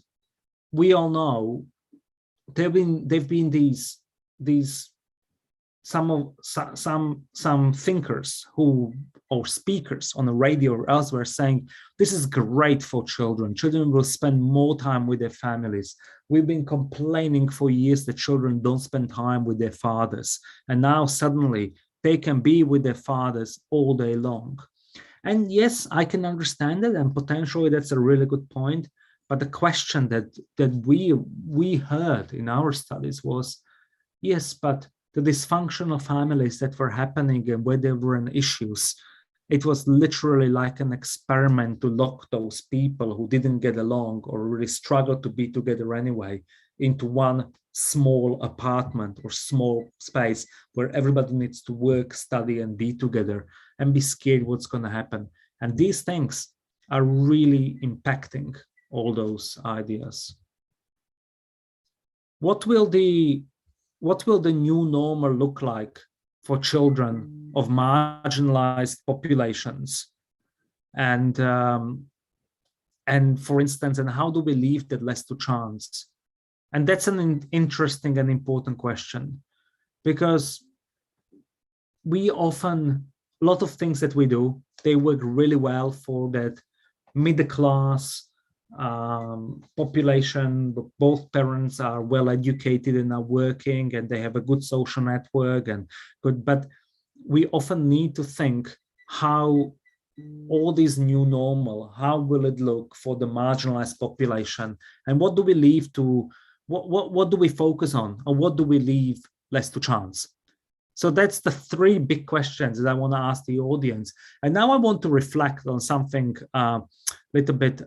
C: we all know there've been these some thinkers or speakers on the radio or elsewhere saying, this is great for children. Children will spend more time with their families. We've been complaining for years that children don't spend time with their fathers. And now suddenly they can be with their fathers all day long. And yes, I can understand it, and potentially that's a really good point. But the question that we heard in our studies was, yes, but the dysfunctional families that were happening and where there were issues, it was literally like an experiment to lock those people who didn't get along or really struggled to be together anyway into one small apartment or small space where everybody needs to work, study, and be together and be scared what's going to happen. And these things are really impacting all those ideas. What will the new normal look like for children of marginalized populations? And for instance, and how do we leave that less to chance? And that's an interesting and important question, because we often, a lot of things that we do, they work really well for that middle class population. Both parents are well educated and are working, and they have a good social network and good. But we often need to think how all this new normal, how will it look for the marginalized population, and what do we leave to what do we focus on, or what do we leave less to chance? So that's the three big questions that I want to ask the audience. And now I want to reflect on something a little bit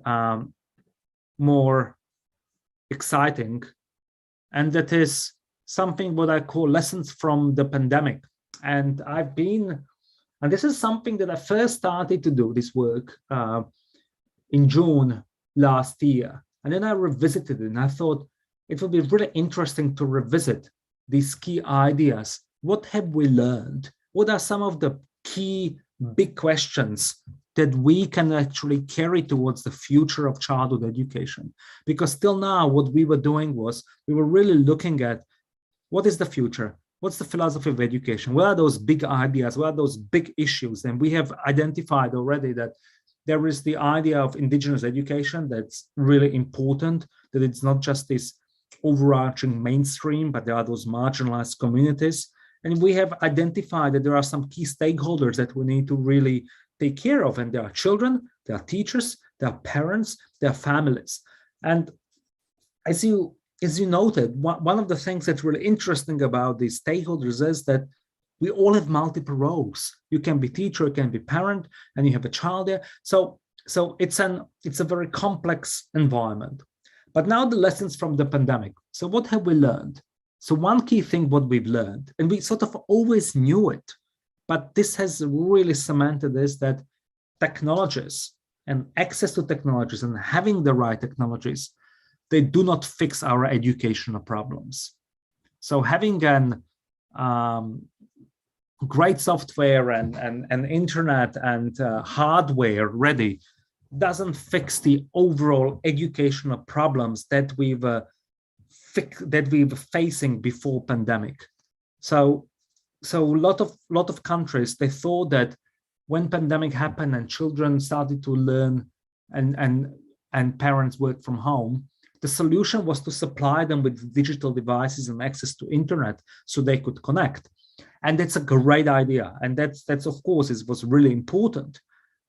C: more exciting, and that is something what I call lessons from the pandemic. And this is something that I first started to do this work in June last year, and then I revisited it, and I thought it would be really interesting to revisit these key ideas. What have we learned? What are some of the key big questions that we can actually carry towards the future of childhood education? Because till now, what we were doing was we were really looking at what is the future? What's the philosophy of education? What are those big ideas? What are those big issues? And we have identified already that there is the idea of indigenous education that's really important, that it's not just this overarching mainstream, but there are those marginalized communities. And we have identified that there are some key stakeholders that we need to really take care of. And there are children, there are teachers, there are parents, there are families. And as you noted, one of the things that's really interesting about these stakeholders is that we all have multiple roles. You can be teacher, you can be parent, and you have a child there. So it's a very complex environment. But now the lessons from the pandemic. So what have we learned? So one key thing what we've learned, and we sort of always knew it, but this has really cemented, is that technologies and access to technologies and having the right technologies, they do not fix our educational problems. So having an great software and internet and hardware ready doesn't fix the overall educational problems that we were facing before pandemic. So a lot of countries, they thought that when pandemic happened and children started to learn and parents work from home, The solution was to supply them with digital devices and access to internet so they could connect. And that's a great idea. And that's of course, it was really important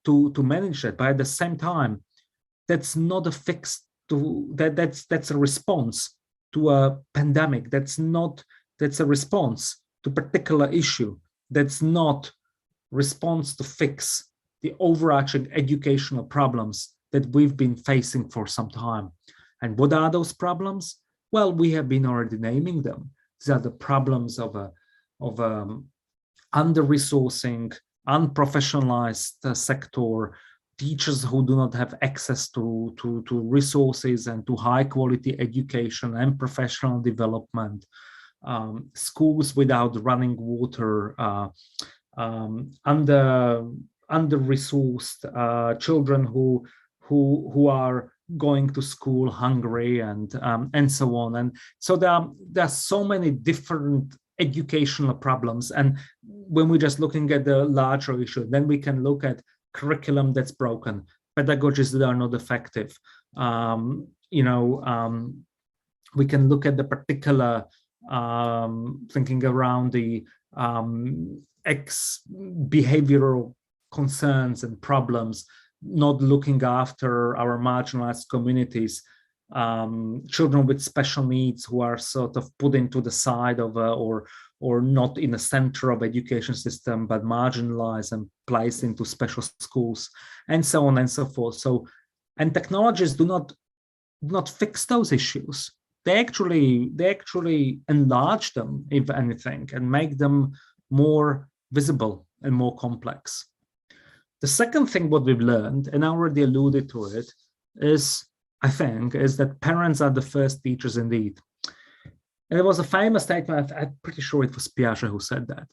C: to manage that. But at the same time, that's not a fix to that's a response to a pandemic. That's a response to a particular issue. That's not response to fix the overarching educational problems that we've been facing for some time. And what are those problems? Well, we have been already naming them. These are the problems of under-resourcing, unprofessionalized sector, teachers who do not have access to resources and to high-quality education and professional development, schools without running water, under-resourced children who are going to school hungry and so on. And so there are so many different educational problems. And when we're just looking at the larger issue, then we can look at curriculum that's broken, pedagogies that are not effective. We can look at the particular thinking around the behavioral concerns and problems, not looking after our marginalized communities, children with special needs who are sort of put into the side of or not in the center of education system, but marginalized and placed into special schools, and so on and so forth. So, and technologies do not fix those issues. They actually enlarge them, if anything, and make them more visible and more complex. The second thing what we've learned, and I already alluded to it, is that parents are the first teachers indeed. And there was a famous statement, I'm pretty sure it was Piaget who said that,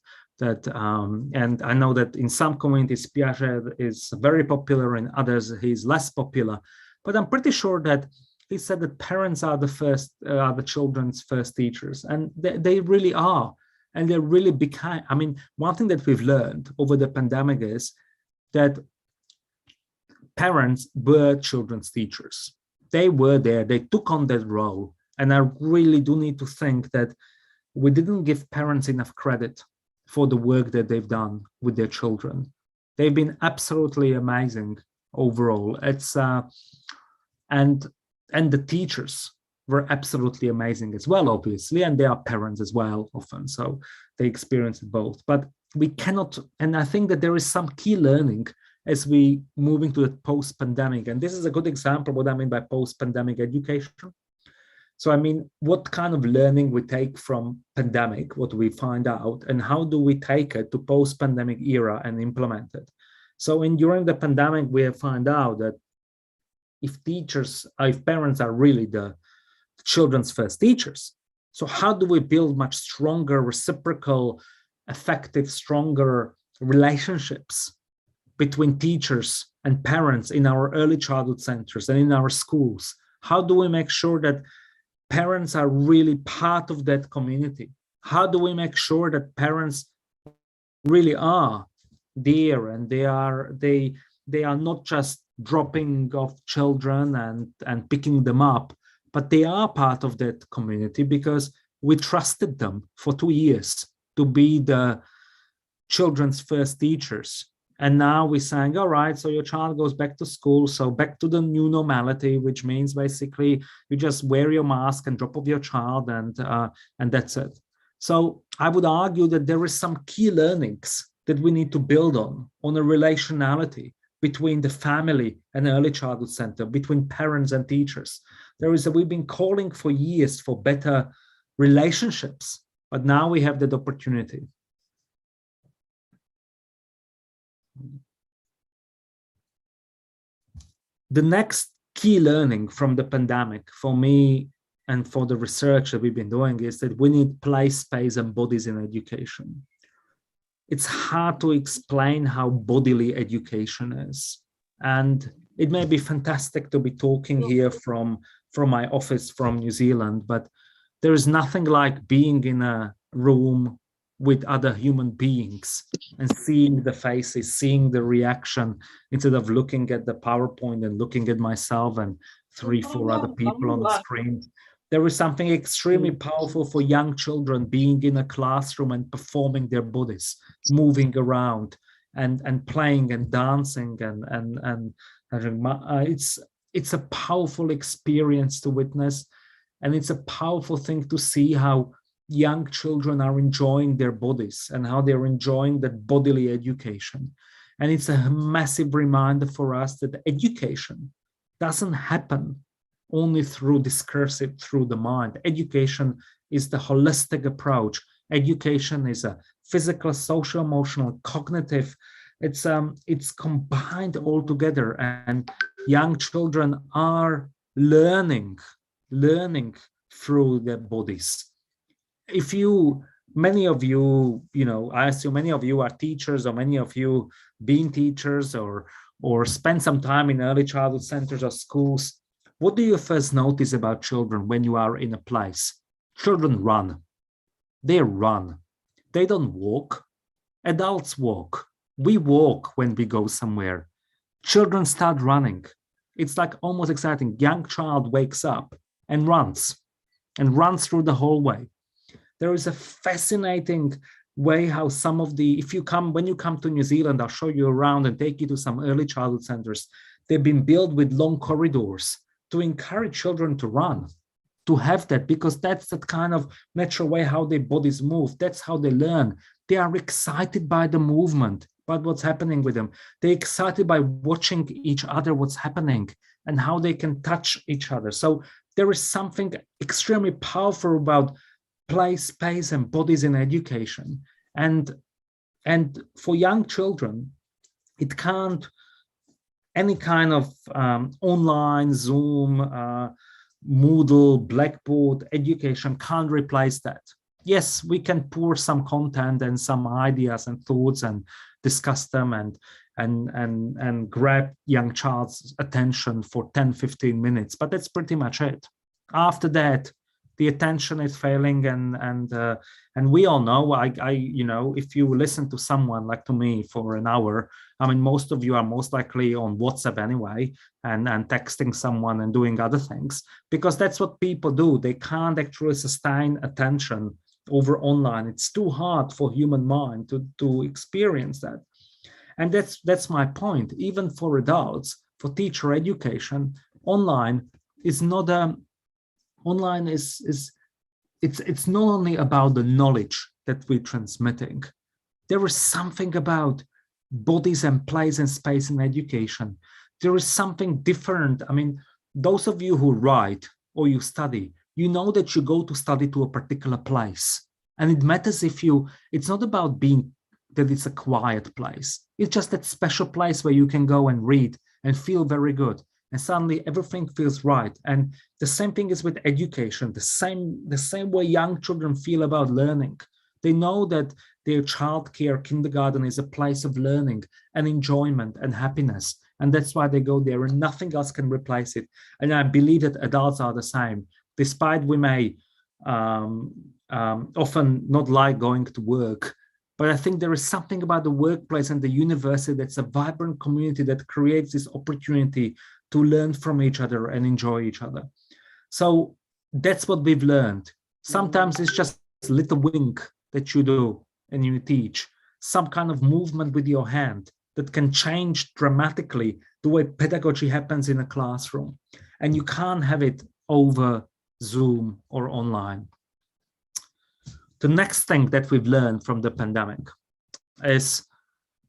C: and I know that in some communities Piaget is very popular, in others he's less popular, but I'm pretty sure that he said that parents are the children's first teachers, and they really are. And they really became, I mean, one thing that we've learned over the pandemic is that parents were children's teachers. They were there, they took on that role. And I really do need to think that we didn't give parents enough credit for the work that they've done with their children. They've been absolutely amazing overall. It's and the teachers were absolutely amazing as well, obviously, and they are parents as well often, so they experience it both. But we cannot, and I think that there is some key learning as we move into the post-pandemic, and this is a good example of what I mean by post-pandemic education. So I mean, what kind of learning we take from pandemic, what we find out, and how do we take it to post-pandemic era and implement it? So during the pandemic, we have found out that if parents are really the children's first teachers, so how do we build much stronger, reciprocal, effective, stronger relationships between teachers and parents in our early childhood centers and in our schools? How do we make sure that parents are really part of that community? How do we make sure that parents really are there and they are not just dropping off children and picking them up, but they are part of that community because we trusted them for 2 years to be the children's first teachers. And now we're saying, all right, so your child goes back to school, so back to the new normality, which means basically you just wear your mask and drop off your child and that's it. So I would argue that there is some key learnings that we need to build on a relationality between the family and early childhood center, between parents and teachers. We've been calling for years for better relationships, but now we have that opportunity. The next key learning from the pandemic for me and for the research that we've been doing is that we need place, space, and bodies in education. It's hard to explain how bodily education is. And it may be fantastic to be talking here from my office from New Zealand, but there is nothing like being in a room with other human beings and seeing the faces, seeing the reaction, instead of looking at the PowerPoint and looking at myself and 3, 4 other people on the screen. There is something extremely powerful for young children being in a classroom and performing their bodies, moving around and playing and dancing and it's a powerful experience to witness, and it's a powerful thing to see how young children are enjoying their bodies and how they're enjoying that bodily education. And it's a massive reminder for us that education doesn't happen only through discursive, through the mind. Education is the holistic approach. Education is a physical, social, emotional, cognitive. It's combined all together, and young children are learning through their bodies. Many of you, I assume many of you are teachers, or many of you being teachers or spend some time in early childhood centers or schools. What do you first notice about children when you are in a place? Children run. They run. They don't walk. Adults walk. We walk when we go somewhere. Children start running. It's like almost exciting. Young child wakes up and runs through the hallway. There is a fascinating way how some of the, when you come to New Zealand, I'll show you around and take you to some early childhood centers. They've been built with long corridors to encourage children to run, to have that, because that's that kind of natural way how their bodies move. That's how they learn. They are excited by the movement, by what's happening with them. They're excited by watching each other, what's happening, and how they can touch each other. So there is something extremely powerful about place, space, and bodies in education. And for young children, it can't, any kind of online, Zoom, Moodle, Blackboard education can't replace that. Yes, we can pour some content and some ideas and thoughts and discuss them and grab young child's attention for 10, 15 minutes, but that's pretty much it. After that, the attention is failing, and we all know, if you listen to someone like to me for an hour, I mean, most of you are most likely on WhatsApp anyway, and texting someone and doing other things, because that's what people do. They can't actually sustain attention over online. It's too hard for human mind to experience that. And that's my point. Even for adults, for teacher education, online is not online is it's not only about the knowledge that we're transmitting. There is something about bodies and place and space in education. There is something different. I mean, those of you who write or you study, you know that you go to study to a particular place. And it matters it's not about that it's a quiet place. It's just that special place where you can go and read and feel very good. And suddenly everything feels right. And the same thing is with education, the same way young children feel about learning. They know that their childcare, kindergarten is a place of learning and enjoyment and happiness. And that's why they go there, and nothing else can replace it. And I believe that adults are the same. Despite we may often not like going to work, but I think there is something about the workplace and the university that's a vibrant community that creates this opportunity to learn from each other and enjoy each other. So that's what we've learned. Sometimes it's just a little wink that you do and you teach, some kind of movement with your hand that can change dramatically the way pedagogy happens in a classroom. And you can't have it over Zoom or online. The next thing that we've learned from the pandemic is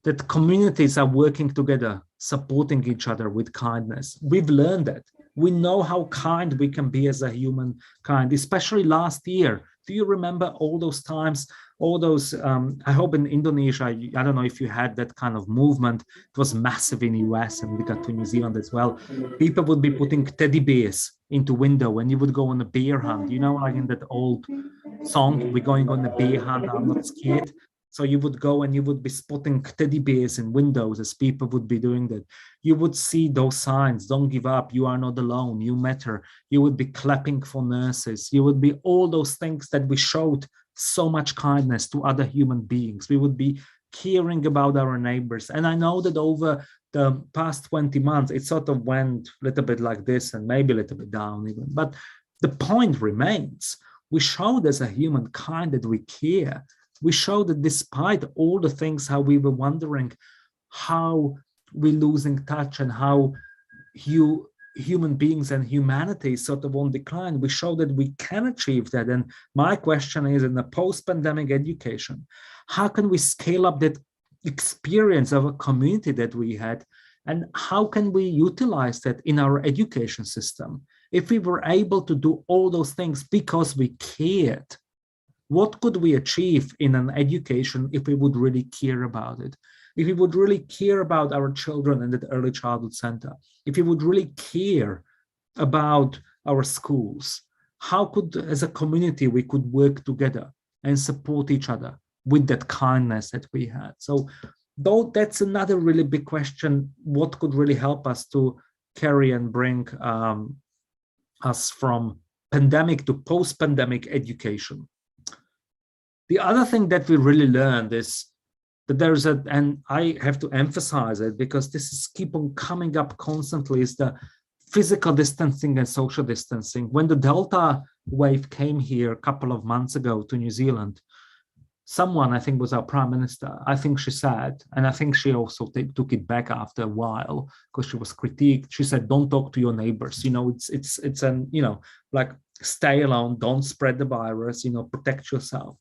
C: that communities are working together, supporting each other with kindness. We've learned that. We know how kind we can be as a humankind, especially last year. Do you remember all those times, all those, I hope in Indonesia, I don't know if you had that kind of movement. It was massive in the US, and we got to New Zealand as well. People would be putting teddy bears into window, and you would go on a bear hunt. You know, like in that old song, we're going on a bear hunt, I'm not scared. So you would go and you would be spotting teddy bears in windows as people would be doing that. You would see those signs, don't give up, you are not alone, you matter. You would be clapping for nurses. You would be all those things that we showed so much kindness to other human beings. We would be caring about our neighbors. And I know that over the past 20 months, it sort of went a little bit like this and maybe a little bit down even. But the point remains, we showed as a humankind that we care. We showed that despite all the things, how we were wondering how we're losing touch and how human beings and humanity is sort of on decline, we show that we can achieve that. And my question is, in the post-pandemic education, how can we scale up that experience of a community that we had, and how can we utilize that in our education system? If we were able to do all those things because we cared, what could we achieve in an education if we would really care about it? If we would really care about our children in the early childhood center, if we would really care about our schools, how could, as a community, we could work together and support each other with that kindness that we had? So though that's another really big question, what could really help us to carry and bring us from pandemic to post-pandemic education? The other thing that we really learned is that there's and I have to emphasize it because this is keep on coming up constantly, is the physical distancing and social distancing. When the Delta wave came here a couple of months ago to New Zealand, someone, I think was our Prime Minister, I think she said, and I think she also took it back after a while because she was critiqued. She said, don't talk to your neighbors. You know, it's an, you know, like stay alone, don't spread the virus, you know, protect yourself.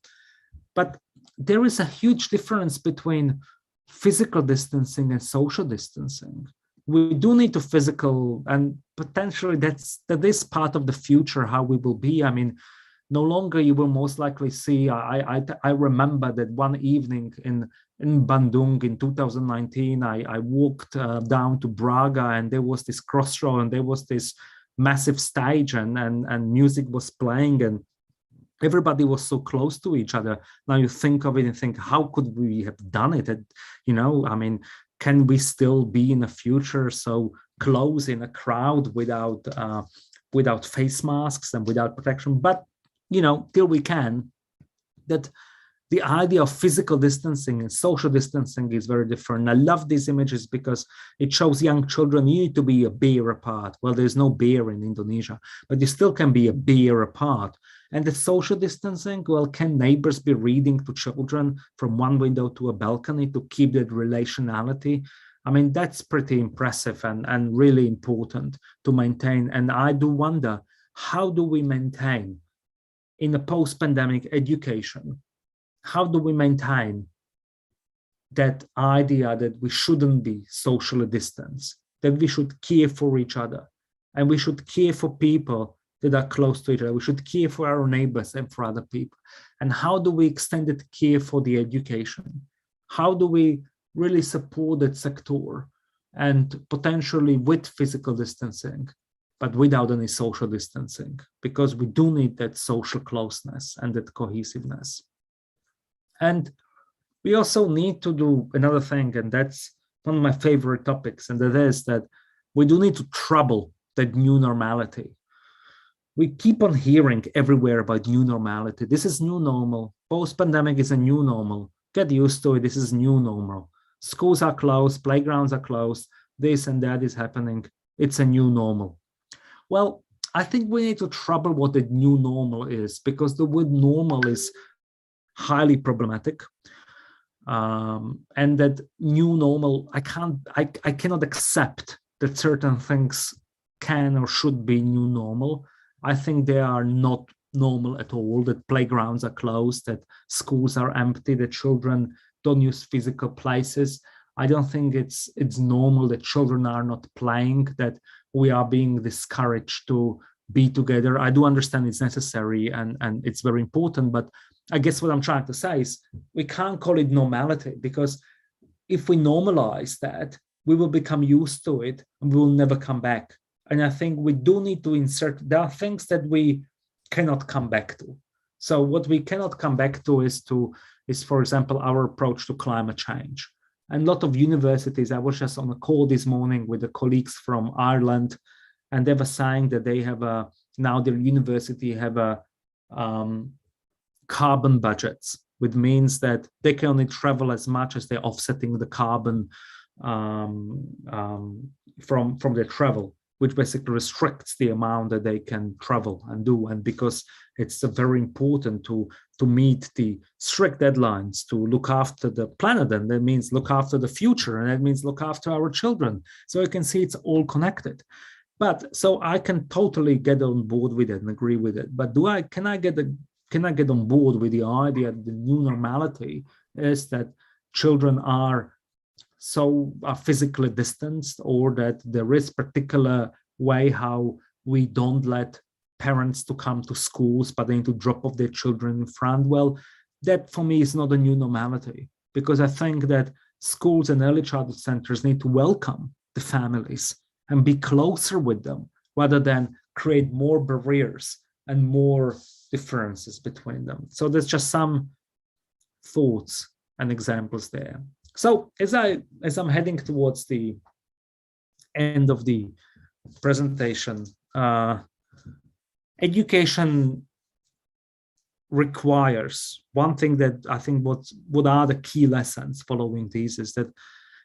C: But there is a huge difference between physical distancing and social distancing. We do need to physical, and potentially that is part of the future, how we will be. I mean, no longer you will most likely see, I remember that one evening in Bandung in 2019, I walked down to Braga, and there was this crossroad and there was this massive stage and music was playing and everybody was so close to each other. Now you think of it and think, how could we have done it? And, you know, I mean, can we still be in the future so close in a crowd without face masks and without protection? But, you know, till we can, that the idea of physical distancing and social distancing is very different. I love these images because it shows young children, you need to be a bear apart. Well, there's no bear in Indonesia, but you still can be a bear apart. And the social distancing, well, can neighbors be reading to children from one window to a balcony to keep that relationality? I mean, that's pretty impressive and really important to maintain. And I do wonder, how do we maintain in a post-pandemic education? How do we maintain that idea that we shouldn't be socially distanced, that we should care for each other, and we should care for people that are close to each other. We should care for our neighbors and for other people. And how do we extend that care for the education? How do we really support that sector and potentially with physical distancing, but without any social distancing? Because we do need that social closeness and that cohesiveness. And we also need to do another thing, and that's one of my favorite topics, and that is that we do need to trouble that new normality. We keep on hearing everywhere about new normality. This is new normal. Post-pandemic is a new normal. Get used to it. This is new normal. Schools are closed, playgrounds are closed, this and that is happening. It's a new normal. Well, I think we need to trouble what the new normal is, because the word normal is highly problematic. And that new normal, I cannot accept that certain things can or should be new normal. I think they are not normal at all, that playgrounds are closed, that schools are empty, that children don't use physical places. I don't think it's normal that children are not playing, that we are being discouraged to be together. I do understand it's necessary and it's very important, but I guess what I'm trying to say is we can't call it normality, because if we normalize that, we will become used to it and we will never come back. And I think we do need to insert, there are things that we cannot come back to. So what we cannot come back to is, for example, our approach to climate change. And a lot of universities, I was just on a call this morning with the colleagues from Ireland, and they were saying that they have now their university have carbon budgets, which means that they can only travel as much as they're offsetting the carbon from their travel, which basically restricts the amount that they can travel and do. And because it's very important to meet the strict deadlines, to look after the planet, and that means look after the future, and that means look after our children. So you can see it's all connected. But so I can totally get on board with it and agree with it. But can I get on board with the idea that the new normality is that children are physically distanced, or that there is particular way how we don't let parents to come to schools, but they need to drop off their children in front? Well, that for me is not a new normality, because I think that schools and early childhood centers need to welcome the families and be closer with them, rather than create more barriers and more differences between them. So there's just some thoughts and examples there. So as I'm heading towards the end of the presentation, education requires one thing that I think what are the key lessons following these is that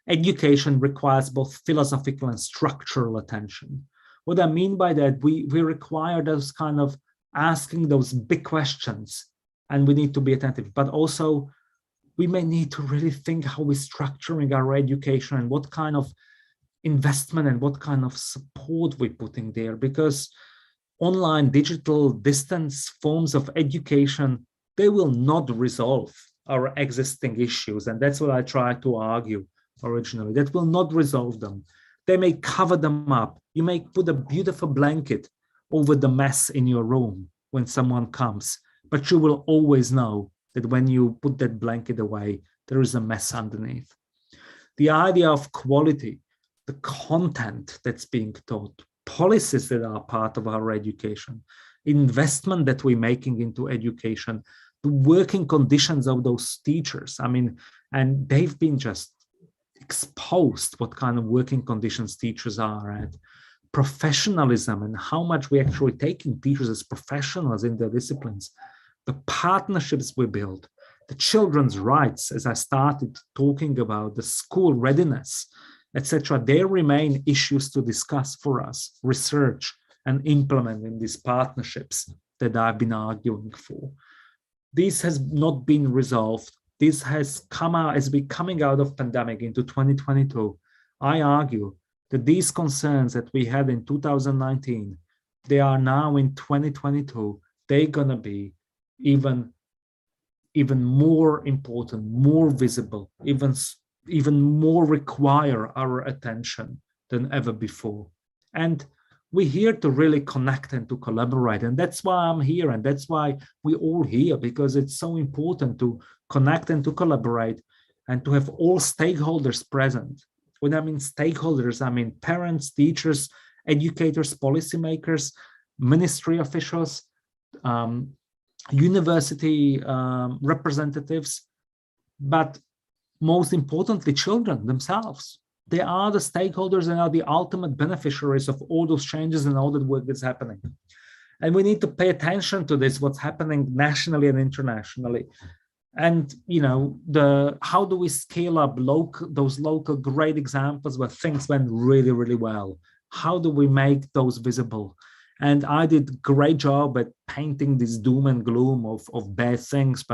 C: education requires both philosophical and structural attention. What I mean by that, we require those kind of asking those big questions, and we need to be attentive, but also we may need to really think how we're structuring our education and what kind of investment and what kind of support we're putting there, because online, digital, distance forms of education, they will not resolve our existing issues. And that's what I tried to argue originally. That will not resolve them. They may cover them up. You may put a beautiful blanket over the mess in your room when someone comes, but you will always know that when you put that blanket away, there is a mess underneath. The idea of quality, the content that's being taught, policies that are part of our education, investment that we're making into education, the working conditions of those teachers. I mean, and they've been just exposed what kind of working conditions teachers are at. Professionalism and how much we're actually taking teachers as professionals in their disciplines. The partnerships we build, the children's rights, as I started talking about, the school readiness, etc. They remain issues to discuss for us, research and implement in these partnerships that I've been arguing for. This has not been resolved. This has come out as we're coming out of pandemic into 2022. I argue that these concerns that we had in 2019, they are now in 2022, they're gonna be even more important, more visible, even more require our attention than ever before. And we're here to really connect and to collaborate. And that's why I'm here. And that's why we're all here, because it's so important to connect and to collaborate and to have all stakeholders present. When I mean stakeholders, I mean parents, teachers, educators, policymakers, ministry officials, university representatives, but most importantly, children themselves. They are the stakeholders and are the ultimate beneficiaries of all those changes and all that work that's happening. And we need to pay attention to this, what's happening nationally and internationally. And, you know, how do we scale up those local great examples where things went really, really well? How do we make those visible? And I did a great job at painting this doom and gloom of bad things,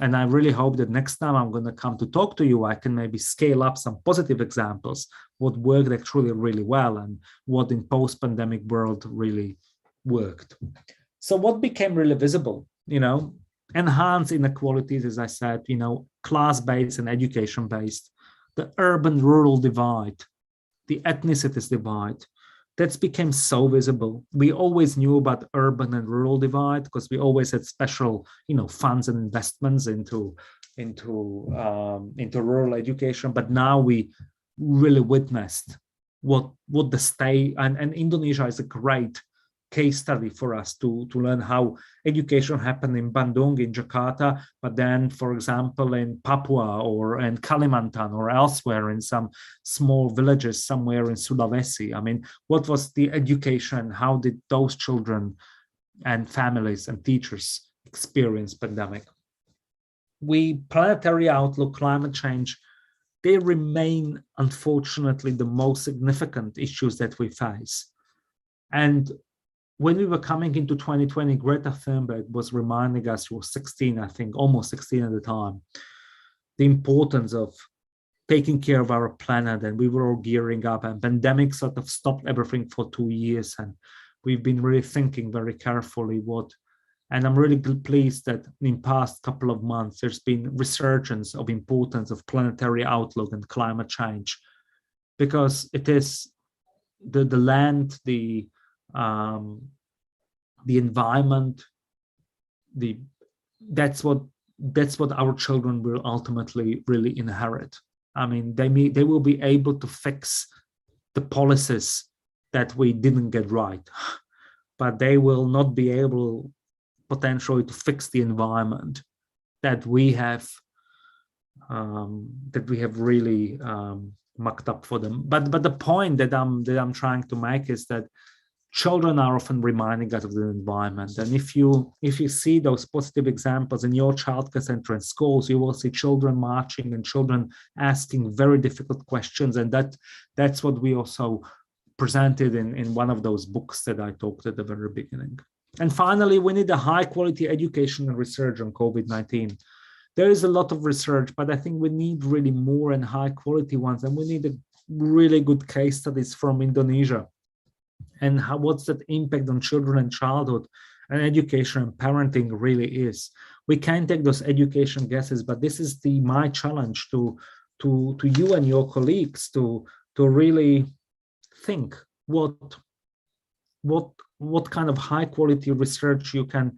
C: and I really hope that next time I'm going to come to talk to you, I can maybe scale up some positive examples, what worked actually really well and what in post-pandemic world really worked. So what became really visible, you know, enhanced inequalities, as I said, you know, class-based and education-based, the urban-rural divide, the ethnicities divide, that's became so visible. We always knew about urban and rural divide because we always had special, you know, funds and investments into rural education. But now we really witnessed what the state and Indonesia is a great case study for us to learn how education happened in Bandung, in Jakarta, but then, for example, in Papua or in Kalimantan or elsewhere in some small villages somewhere in Sulawesi. I mean, what was the education? How did those children and families and teachers experience pandemic? planetary outlook, climate change, they remain, unfortunately, the most significant issues that we face. And when we were coming into 2020, Greta Thunberg was reminding us, she was 16, I think, almost 16 at the time, the importance of taking care of our planet, and we were all gearing up, and pandemic sort of stopped everything for 2 years. And we've been really thinking very carefully and I'm really pleased that in past couple of months, there's been resurgence of importance of planetary outlook and climate change, because it is the land, the environment, that's what our children will ultimately really inherit. I mean, they will be able to fix the policies that we didn't get right, but they will not be able potentially to fix the environment that we have really mucked up for them. But the point that I'm trying to make is that children are often reminding us of the environment. And if you see those positive examples in your childcare center and schools, you will see children marching and children asking very difficult questions. And that's what we also presented in one of those books that I talked at the very beginning. And finally, we need a high quality education and research on COVID-19. There is a lot of research, but I think we need really more and high quality ones. And we need a really good case studies from Indonesia, and what's that impact on children and childhood and education and parenting really is. We can take those education guesses, but this is my challenge to you and your colleagues to really think what kind of high quality research you can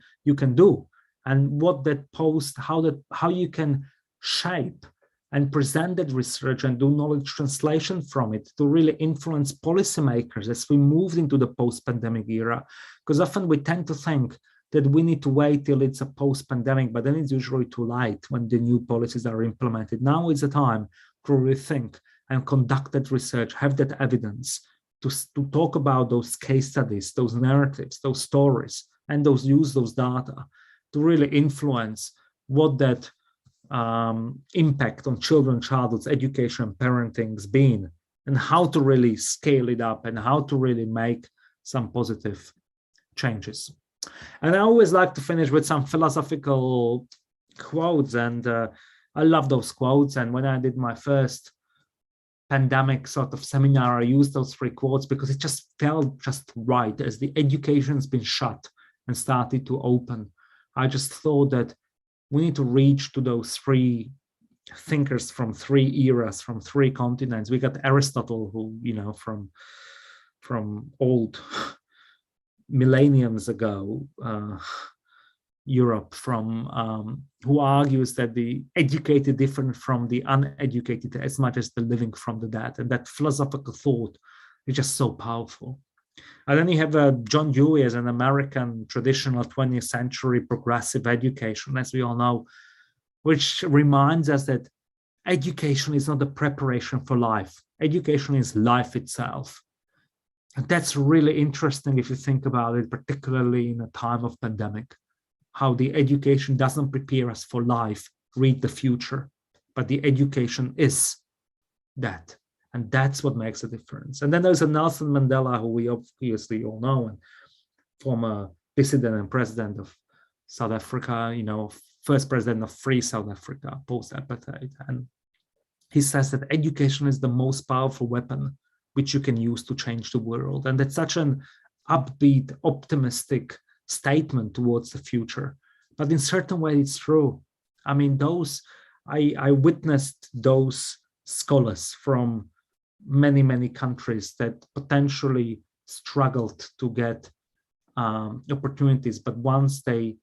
C: do, and what that post, how you can shape and present that research and do knowledge translation from it to really influence policymakers as we moved into the post-pandemic era. Because often we tend to think that we need to wait till it's a post-pandemic, but then it's usually too late when the new policies are implemented. Now is the time to really think and conduct that research, have that evidence, to talk about those case studies, those narratives, those stories, and use those data to really influence what that impact on children, childhood's education, and parenting's been, and how to really scale it up and how to really make some positive changes. And I always like to finish with some philosophical quotes, and I love those quotes. And when I did my first pandemic sort of seminar, I used those 3 quotes because it just felt just right. As the education's been shut and started to open, I just thought that we need to reach to those 3 thinkers from 3 eras, from 3 continents. We got Aristotle, who, from old millenniums ago, Europe, who argues that the educated different from the uneducated as much as the living from the dead. And that philosophical thought is just so powerful. And then you have John Dewey as an American traditional 20th century progressive education, as we all know, which reminds us that education is not a preparation for life. Education is life itself. And that's really interesting if you think about it, particularly in a time of pandemic, how the education doesn't prepare us for life, read the future, but the education is that. And that's what makes a difference. And then there's a Nelson Mandela, who we obviously all know, and former dissident and president of South Africa, first president of free South Africa, post-apartheid. And he says that education is the most powerful weapon which you can use to change the world. And that's such an upbeat, optimistic statement towards the future. But in certain ways, it's true. I mean, I witnessed those scholars from many countries that potentially struggled to get opportunities, but once they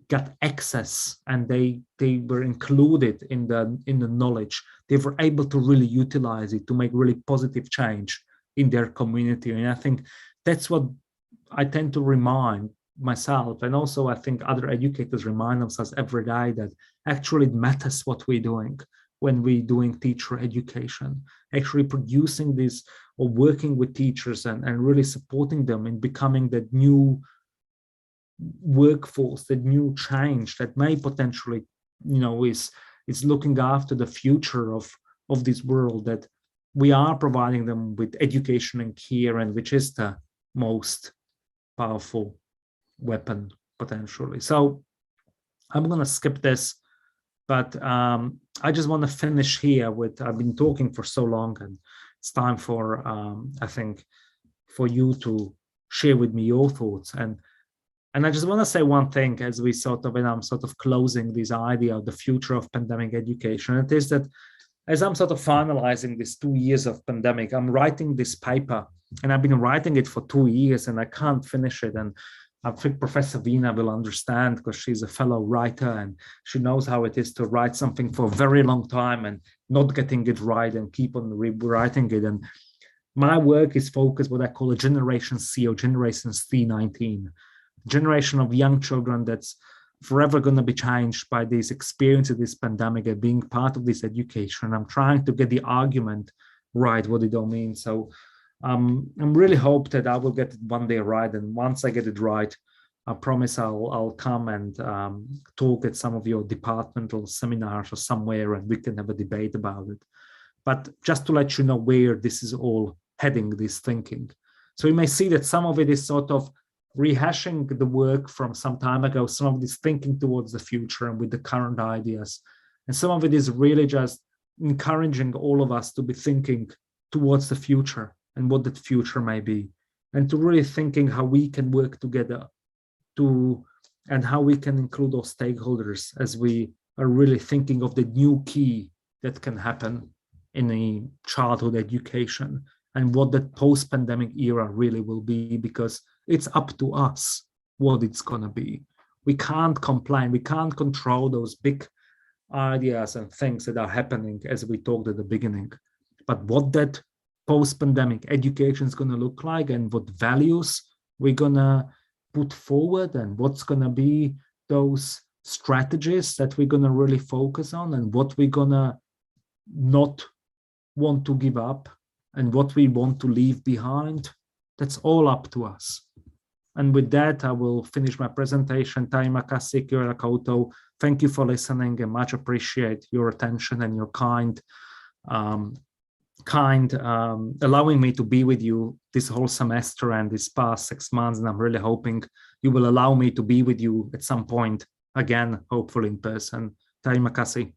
C: got access and they were included in the knowledge, they were able to really utilize it to make really positive change in their community. And I think that's what I tend to remind myself, and also I think other educators remind themselves every day, that actually it matters what we're doing when we're doing teacher education, actually producing this or working with teachers and really supporting them in becoming that new workforce, that new change that may potentially is looking after the future of this world, that we are providing them with education and care, and which is the most powerful weapon potentially. So I'm going to skip this, but I just want to finish here with, I've been talking for so long, and it's time for, I think, for you to share with me your thoughts. And I just want to say one thing as we when I'm sort of closing this idea of the future of pandemic education. It is that as I'm sort of finalizing this 2 years of pandemic, I'm writing this paper, and I've been writing it for 2 years and I can't finish it. And I think Professor Vina will understand, because she's a fellow writer and she knows how it is to write something for a very long time and not getting it right and keep on rewriting it. And my work is focused what I call a Generation C, or Generation C19, generation of young children that's forever going to be changed by this experience of this pandemic and being part of this education. I'm trying to get the argument right, what it all means. So I'm really hope that I will get it one day right. And once I get it right, I promise I'll come and talk at some of your departmental seminars or somewhere, and we can have a debate about it. But just to let you know where this is all heading, this thinking. So you may see that some of it is sort of rehashing the work from some time ago, some of it is thinking towards the future and with the current ideas. And some of it is really just encouraging all of us to be thinking towards the future and what that future may be, and to really thinking how we can work together and how we can include our stakeholders as we are really thinking of the new key that can happen in a childhood education, and what that post-pandemic era really will be, because it's up to us what it's going to be. We can't complain. We can't control those big ideas and things that are happening, as we talked at the beginning. But what that post-pandemic education is going to look like, and what values we're going to put forward, and what's going to be those strategies that we're going to really focus on, and what we're going to not want to give up, and what we want to leave behind, that's all up to us. And with that, I will finish my presentation. Terima kasih, kia ora koutou. Thank you for listening, and much appreciate your attention and your kind allowing me to be with you this whole semester and this past 6 months. And I'm really hoping you will allow me to be with you at some point again, hopefully in person. Terima kasih.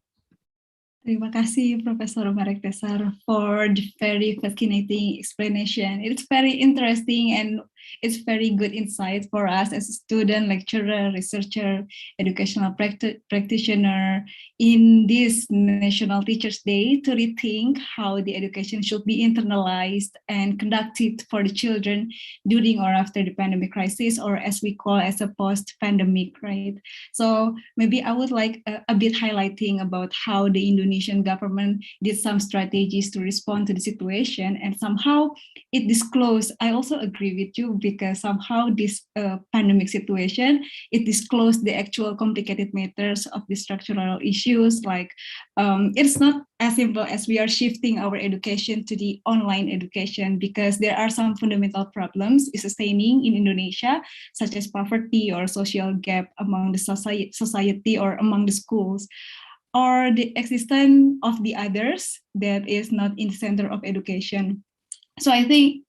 B: Terima kasih, Professor Marek Tesar, for the very fascinating explanation. It's very interesting, and it's very good insight for us as a student, lecturer, researcher, educational practitioner in this National Teachers' Day, to rethink how the education should be internalized and conducted for the children during or after the pandemic crisis, or as we call as a post-pandemic, right? So maybe I would like a bit highlighting about how the Indonesian government did some strategies to respond to the situation, and somehow it disclosed. I also agree with you, because somehow this pandemic situation, it disclosed the actual complicated matters of the structural issues, like it's not as simple as we are shifting our education to the online education, because there are some fundamental problems sustaining in Indonesia, such as poverty or social gap among the society or among the schools, or the existence of the others that is not in the center of education. So I think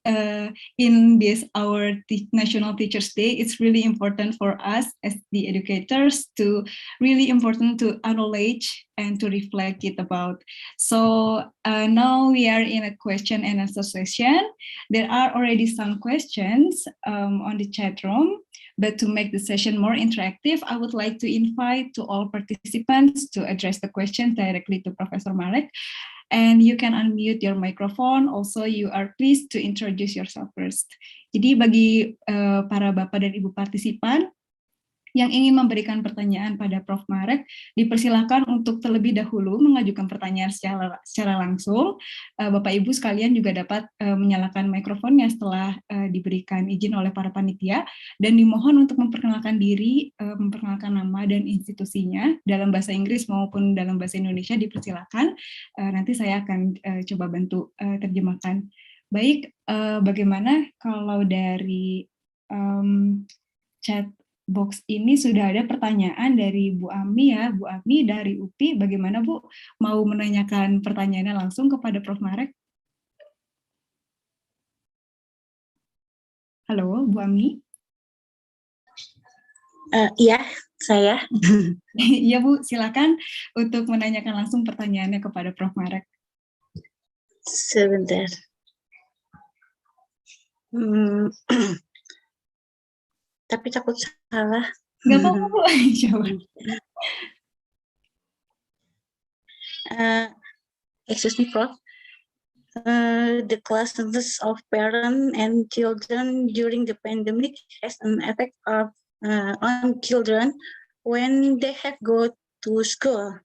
B: in this, our National Teachers' Day, it's really important for us as the educators to really important to acknowledge and to reflect it about. So now we are in a question and answer session. There are already some questions on the chat room, but to make the session more interactive, I would like to invite to all participants to address the question directly to Professor Marek. And you can unmute your microphone. Also, you are pleased to introduce yourself first. Jadi bagi para Bapak dan Ibu partisipan yang ingin memberikan pertanyaan pada Prof. Marek, dipersilakan untuk terlebih dahulu mengajukan pertanyaan secara langsung. Bapak Ibu sekalian juga dapat menyalakan mikrofonnya setelah diberikan izin oleh para panitia, dan dimohon untuk memperkenalkan diri, memperkenalkan nama dan institusinya dalam bahasa Inggris maupun dalam bahasa Indonesia, dipersilakan. Nanti saya akan coba bantu terjemahkan. Baik, bagaimana kalau dari chat box ini sudah ada pertanyaan dari Bu Ami ya. Bu Ami dari UPI, bagaimana Bu? Mau menanyakan pertanyaannya langsung kepada Prof. Marek? Halo, Bu Ami?
F: Iya, saya.
B: Iya Bu, silakan untuk menanyakan langsung pertanyaannya kepada Prof. Marek.
F: Sebentar. Tapi takut salah.
B: Nggak apa-apa Bu, coba.
F: Excuse me, Prof. The closeness of parents and children during the pandemic has an effect on children when they have go to school.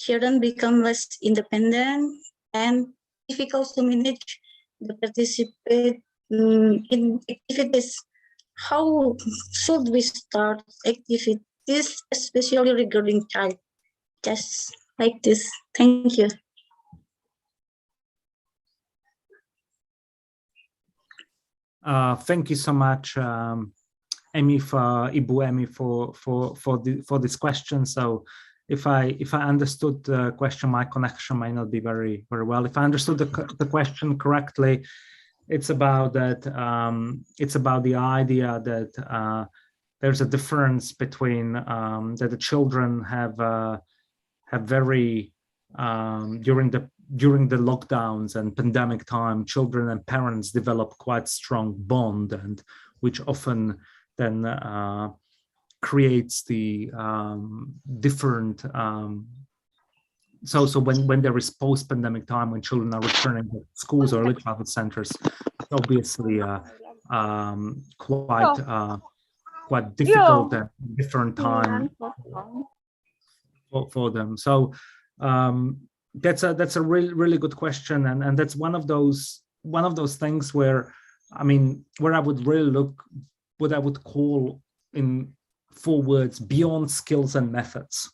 F: Children become less independent and difficult to manage the participate in activities. How should we start activities, especially regarding child? Just like this. Thank you.
C: Thank you so much, Amy, Ibu Amy, for this question. So, if I understood the question, my connection might not be very well. If I understood the question correctly, it's about that. It's about the idea that there's a difference between that the children have very during the lockdowns and pandemic time, children and parents develop quite strong bond, and which often then creates the different. So when there is post-pandemic time, when children are returning to schools or early childhood centers, it's obviously quite difficult at different time for them. So that's a really good question, and that's one of those things where, I mean, where I would really look what I would call in 4 words: beyond skills and methods.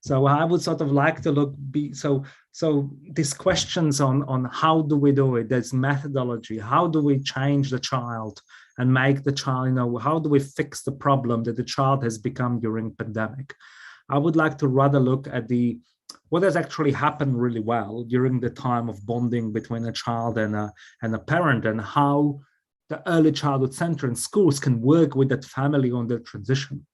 C: So I would sort of like to look so these questions on how do we do it, there's methodology, how do we change the child and make the child, you know, how do we fix the problem that the child has become during pandemic. I would like to rather look at what has actually happened really well during the time of bonding between a child and a parent, and how the early childhood center and schools can work with that family on their transition.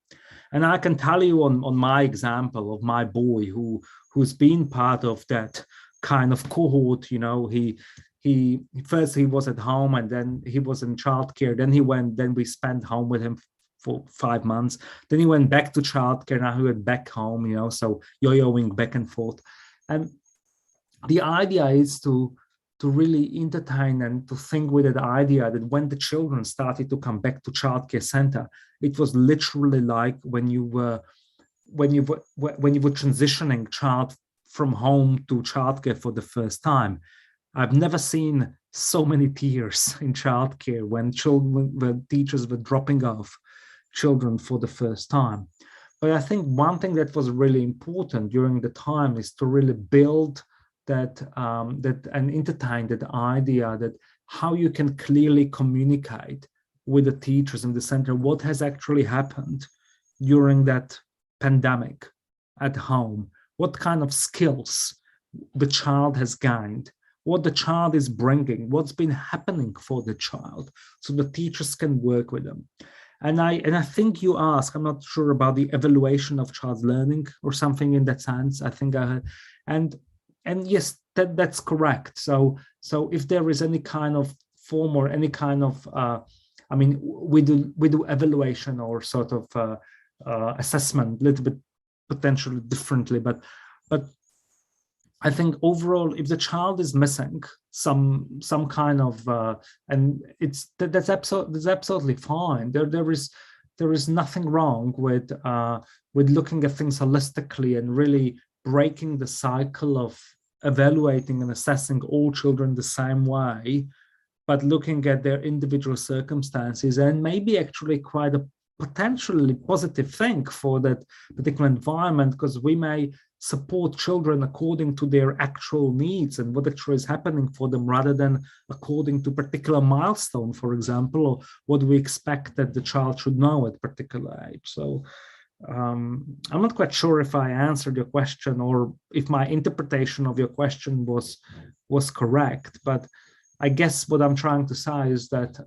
C: And I can tell you on my example of my boy who's been part of that kind of cohort. You know, he first he was at home, and then he was in childcare. Then we spent home with him for 5 months. Then he went back to childcare. Now he went back home. You know, so yo-yoing back and forth. And the idea is to really entertain and to think with the idea that when the children started to come back to childcare center, it was literally like when you were transitioning child from home to childcare for the first time. I've never seen so many tears in childcare when teachers were dropping off children for the first time. But I think one thing that was really important during the time is to really build that and entertain that idea that how you can clearly communicate with the teachers in the center what has actually happened during that pandemic at home, what kind of skills the child has gained, what the child is bringing, what's been happening for the child, so the teachers can work with them. And I think you asked, I'm not sure about the evaluation of child's learning or something in that sense. I think I heard, and yes, that's correct. So if there is any kind of form or any kind of, I mean, we do evaluation or sort of assessment a little bit potentially differently, but I think overall, if the child is missing some kind of, and that's absolutely fine. There is nothing wrong with looking at things holistically and really breaking the cycle of evaluating and assessing all children the same way, but looking at their individual circumstances, and maybe actually quite a potentially positive thing for that particular environment, because we may support children according to their actual needs and what actually is happening for them, rather than according to particular milestone, for example, or what we expect that the child should know at particular age. So I'm not quite sure if I answered your question or if my interpretation of your question was correct, but I guess what I'm trying to say is that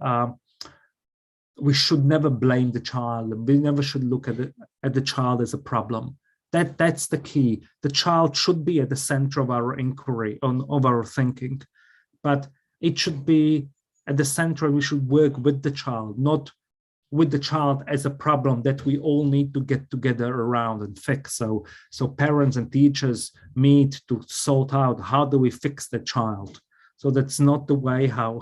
C: we should never blame the child, and we never should look at the child as a problem. That's the key. The child should be at the center of our inquiry, of our thinking, but it should be at the center, and we should work with the child, not with the child as a problem that we all need to get together around and fix. So parents and teachers meet to sort out how do we fix the child. So that's not the way how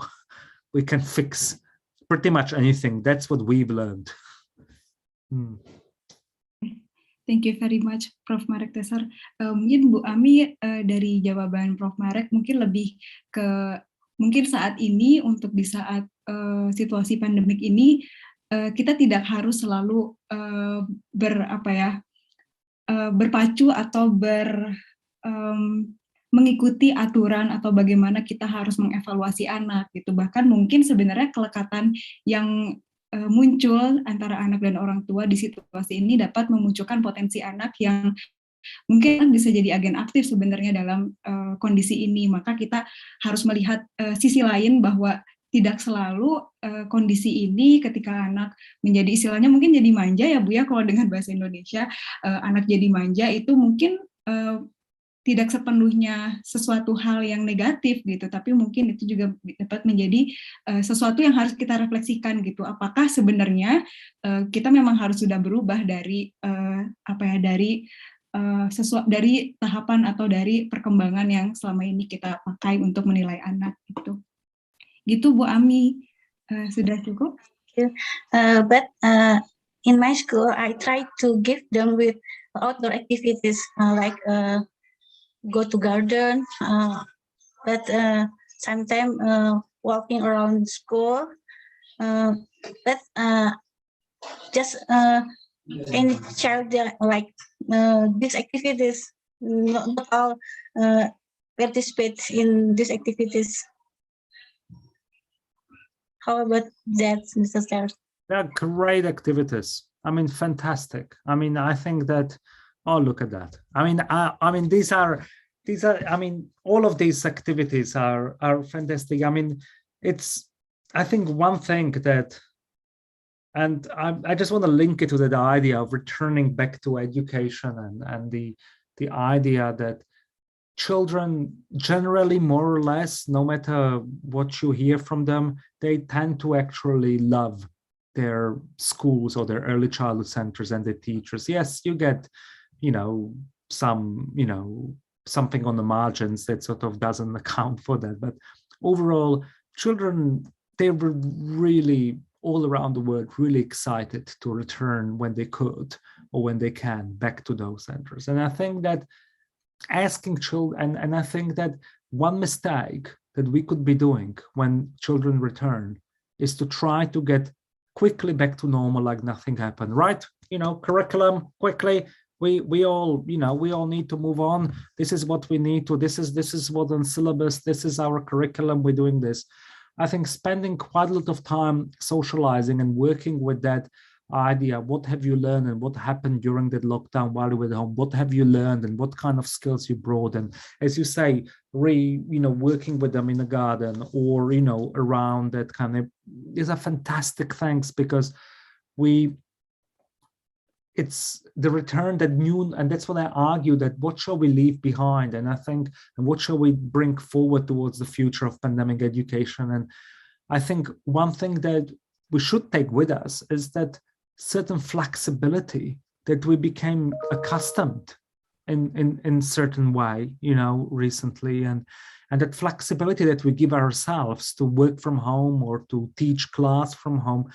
C: we can fix pretty much anything. That's what we've learned.
B: Thank you very much, Prof. Marek Tesar. Mungkin Bu Ami dari jawaban Prof. Marek mungkin lebih ke mungkin saat ini untuk di saat situasi pandemik ini kita tidak harus selalu berpacu atau mengikuti aturan atau bagaimana kita harus mengevaluasi anak gitu. Bahkan mungkin sebenarnya kelekatan yang muncul antara anak dan orang tua di situasi ini dapat memunculkan potensi anak yang mungkin bisa jadi agen aktif sebenarnya dalam kondisi ini. Maka kita harus melihat sisi lain bahwa tidak selalu kondisi ini ketika anak menjadi istilahnya mungkin jadi manja ya Bu ya, kalau dengan bahasa Indonesia anak jadi manja itu mungkin tidak sepenuhnya sesuatu hal yang negatif gitu, tapi mungkin itu juga dapat menjadi sesuatu yang harus kita refleksikan gitu. Apakah sebenarnya kita memang harus sudah berubah dari dari tahapan atau dari perkembangan yang selama ini kita pakai untuk menilai anak gitu. Gitu Bu Ami, sudah cukup?
F: But in my school, I try to give them with outdoor activities like go to garden, but sometimes walking around school, but just any child like these activities, not all participate in these activities. How about that, Mr. Sir?
C: They're great activities. I mean, fantastic. I mean, I think that, oh, look at that. I mean, these are, I mean, all of these activities are fantastic. I mean, I think one thing that, and I just want to link it to the idea of returning back to education and the idea that children generally, more or less, no matter what you hear from them, they tend to actually love their schools or their early childhood centers and their teachers. Yes, you get, something on the margins that sort of doesn't account for that. But overall, children, they were really all around the world really excited to return when they could or when they can back to those centers. And I think that asking children, and I think that one mistake that we could be doing when children return is to try to get quickly back to normal like nothing happened, right? Curriculum, quickly, we all need to move on. This is what we need to, this is what on syllabus, this is our curriculum, we're doing this. I think spending quite a lot of time socializing and working with that idea, what have you learned and what happened during that lockdown while you were at home, what have you learned and what kind of skills you brought, and as you say, working with them in the garden or around that kind of, these are fantastic things, because it's the return that new, and that's what I argue, that what shall we leave behind, and I think, and what shall we bring forward towards the future of pandemic education. And I think one thing that we should take with us is that certain flexibility that we became accustomed in certain way, recently, and that flexibility that we give ourselves to work from home or to teach class from home,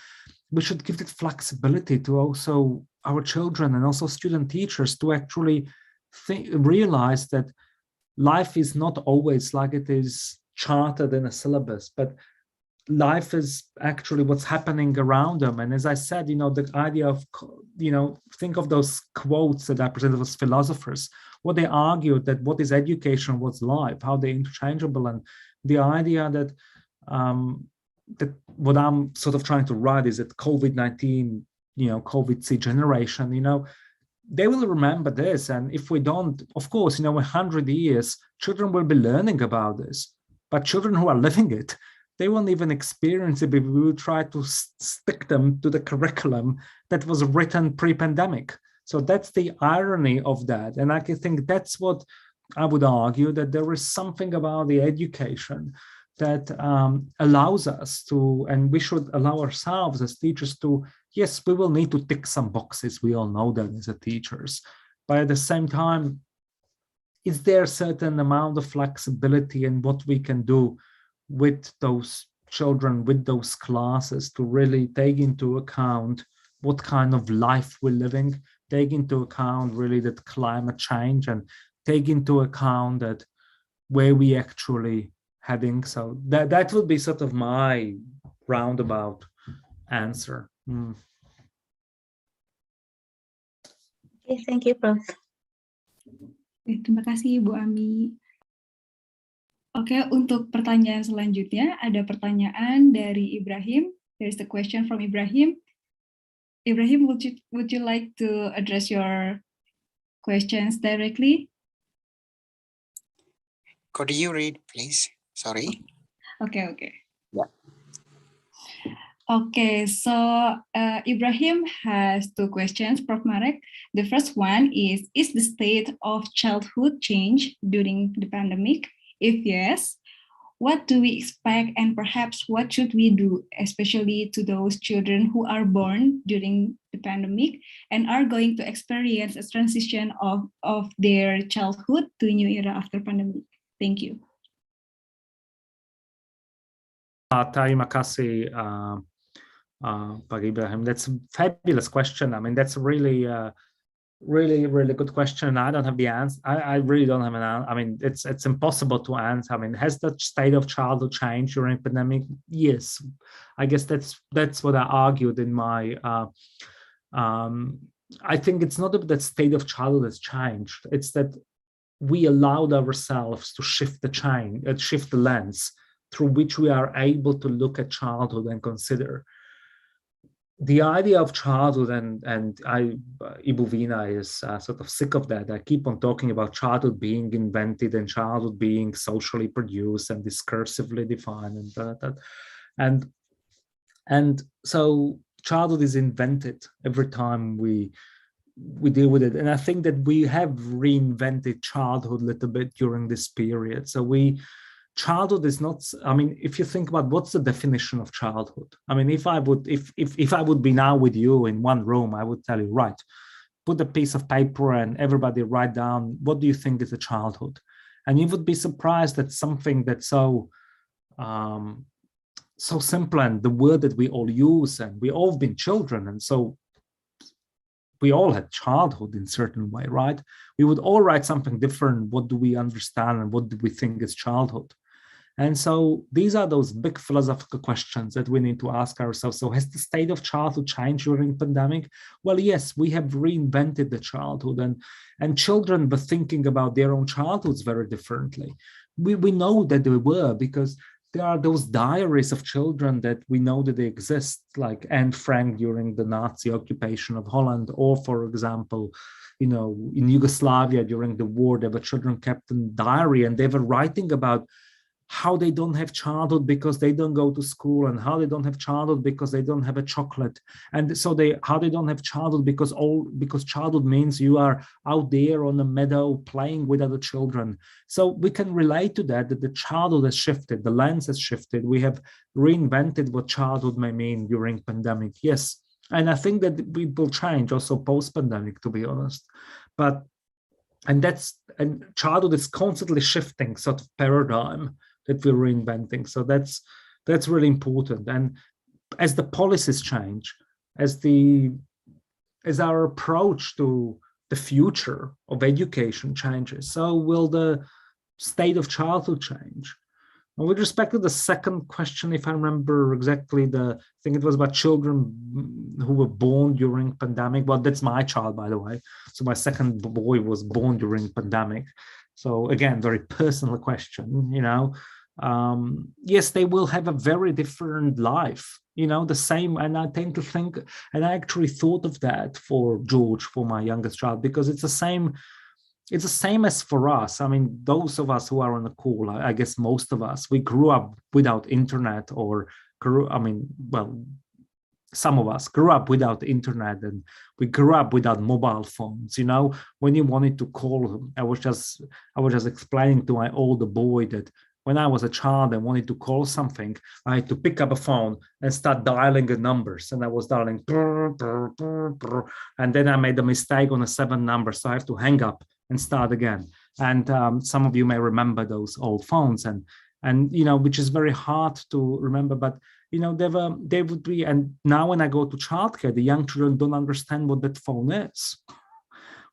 C: we should give that flexibility to also our children and also student teachers to actually realize that life is not always like it is charted in a syllabus, but life is actually what's happening around them. And as I said, the idea of, think of those quotes that I presented as philosophers, what they argued, that what is education, what's life, how they're interchangeable. And the idea that that what I'm sort of trying to write is that COVID-19, COVID-C generation, they will remember this. And if we don't, of course, in 100 years, children will be learning about this. But children who are living it, they won't even experience it, but we will try to stick them to the curriculum that was written pre-pandemic. So that's the irony of that. And I think that's what I would argue, that there is something about the education that allows us to, and we should allow ourselves as teachers to, yes, we will need to tick some boxes. We all know that as teachers. But at the same time, is there a certain amount of flexibility in what we can do with those children, with those classes, to really take into account what kind of life we're living, take into account really that climate change, and take into account that where we actually heading. So that would be sort of my roundabout answer.
F: Okay, thank you, Prof.
B: Terima kasih, Bu Ami. Oke, untuk pertanyaan selanjutnya, ada pertanyaan dari Ibrahim. There is the question from Ibrahim. Ibrahim, would you like to address your questions directly?
G: Could you read, please? Sorry.
B: Okay.
G: Yeah.
B: Okay, so Ibrahim has two questions, Prof. Marek. The first one is the state of childhood change during the pandemic? If yes, what do we expect, and perhaps what should we do, especially to those children who are born during the pandemic and are going to experience a transition of their childhood to a new era after pandemic? Thank you.
C: Terima kasih, Pak Ibrahim. That's a fabulous question. I mean, that's a really good question. I don't have the answer. I really don't have an answer. I mean, it's impossible to answer. I mean, has the state of childhood changed during pandemic? Yes, I guess that's what I argued in my. I think it's not that state of childhood has changed. It's that we allowed ourselves to shift the lens through which we are able to look at childhood and consider. The idea of childhood, and Ibu Vina is sort of sick of that. I keep on talking about childhood being invented and childhood being socially produced and discursively defined, and so childhood is invented every time we deal with it. And I think that we have reinvented childhood a little bit during this period. So childhood is not, I mean, if you think about what's the definition of childhood, I mean, if I would be now with you in one room, I would tell you, right, put a piece of paper and everybody write down, what do you think is a childhood? And you would be surprised that something that's so simple, and the word that we all use, and we all been children, and so we all had childhood in a certain way, right? We would all write something different. What do we understand and what do we think is childhood? And so these are those big philosophical questions that we need to ask ourselves. So has the state of childhood changed during pandemic? Well, yes, we have reinvented the childhood, and children were thinking about their own childhoods very differently. We know that they were, because there are those diaries of children that we know that they exist, like Anne Frank during the Nazi occupation of Holland, or for example, in Yugoslavia during the war, there were children kept in diary, and they were writing about how they don't have childhood because they don't go to school, and how they don't have childhood because they don't have a chocolate, and so how they don't have childhood because childhood means you are out there on a meadow playing with other children. So we can relate to that the childhood has shifted, the lens has shifted. We have reinvented what childhood may mean during pandemic. Yes, and I think that we will change also post-pandemic, to be honest. And childhood is constantly shifting sort of paradigm that we're reinventing. So that's really important. And as the policies change, as our approach to the future of education changes, so will the state of childhood change. And with respect to the second question, if I remember exactly, I think it was about children who were born during pandemic. Well, that's my child, by the way. So my second boy was born during pandemic. So again, very personal question, you know. Yes, they will have a very different life, you know, the same. And I tend to think, and I actually thought of that for George, for my youngest child, because it's the same as for us. I mean, those of us who are on the call, I guess most of us, we grew up without internet, some of us grew up without internet, and we grew up without mobile phones. You know, when you wanted to call, I was just explaining to my older boy that when I was a child and wanted to call something, I had to pick up a phone and start dialing the numbers. And I was dialing, and then I made a mistake on a 7 number, so I have to hang up and start again. And some of you may remember those old phones, and you know, which is very hard to remember, but you know, they would be. And now when I go to childcare, the young children don't understand what that phone is,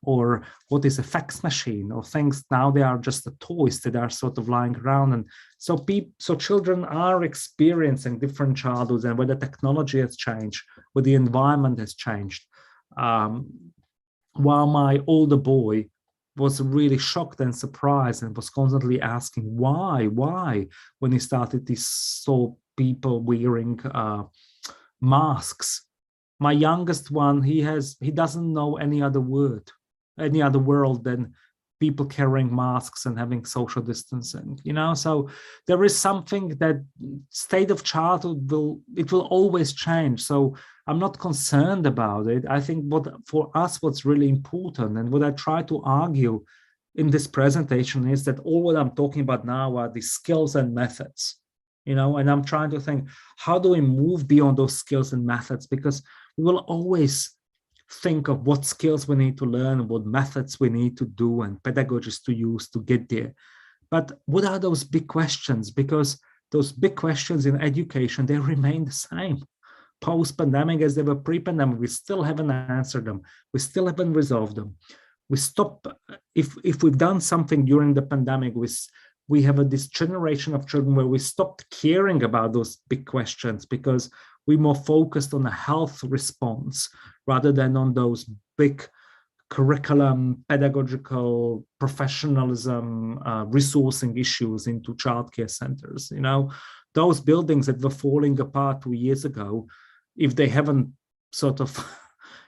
C: or what is a fax machine, or things. Now they are just the toys that are sort of lying around. And so children are experiencing different childhoods, and where the technology has changed, where the environment has changed. While my older boy was really shocked and surprised and was constantly asking why, when he started to saw people wearing masks. My youngest one, he doesn't know any other world than people carrying masks and having social distancing, you know. So there is something that state of childhood will always change. So I'm not concerned about it. I think what's really important, and what I try to argue in this presentation, is that all what I'm talking about now are the skills and methods, you know, and I'm trying to think, how do we move beyond those skills and methods? Because we will always think of what skills we need to learn, what methods we need to do, and pedagogies to use to get there. But what are those big questions? Because those big questions in education, they remain the same. Post-pandemic as they were pre-pandemic, we still haven't answered them. We still haven't resolved them. We stop, if we've done something during the pandemic, we have this generation of children where we stopped caring about those big questions, because we're more focused on a health response rather than on those big curriculum, pedagogical, professionalism, resourcing issues into childcare centers. You know, those buildings that were falling apart 2 years ago, if they haven't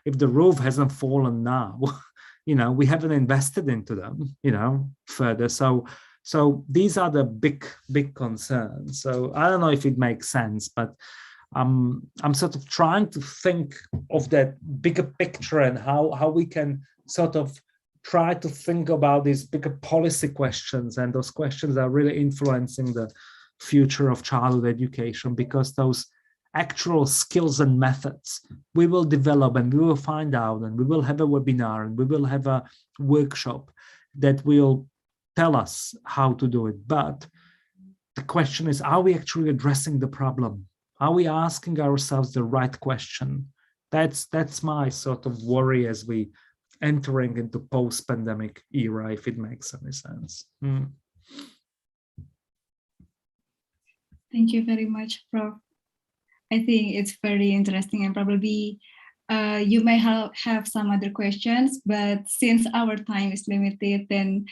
C: if the roof hasn't fallen now, you know, we haven't invested into them, you know, further. So these are the big concerns. So I don't know if it makes sense, but I'm sort of trying to think of that bigger picture, and how we can sort of try to think about these bigger policy questions, and those questions are really influencing the future of childhood education, because those actual skills and methods we will develop, and we will find out, and we will have a webinar, and we will have a workshop that will tell us how to do it. But the question is, are we actually addressing the problem? Are we asking ourselves the right question? That's my sort of worry as we entering into post-pandemic era, if it makes any sense.
B: Thank you very much, Prof. I think it's very interesting, and probably you may have some other questions, but since our time is limited, then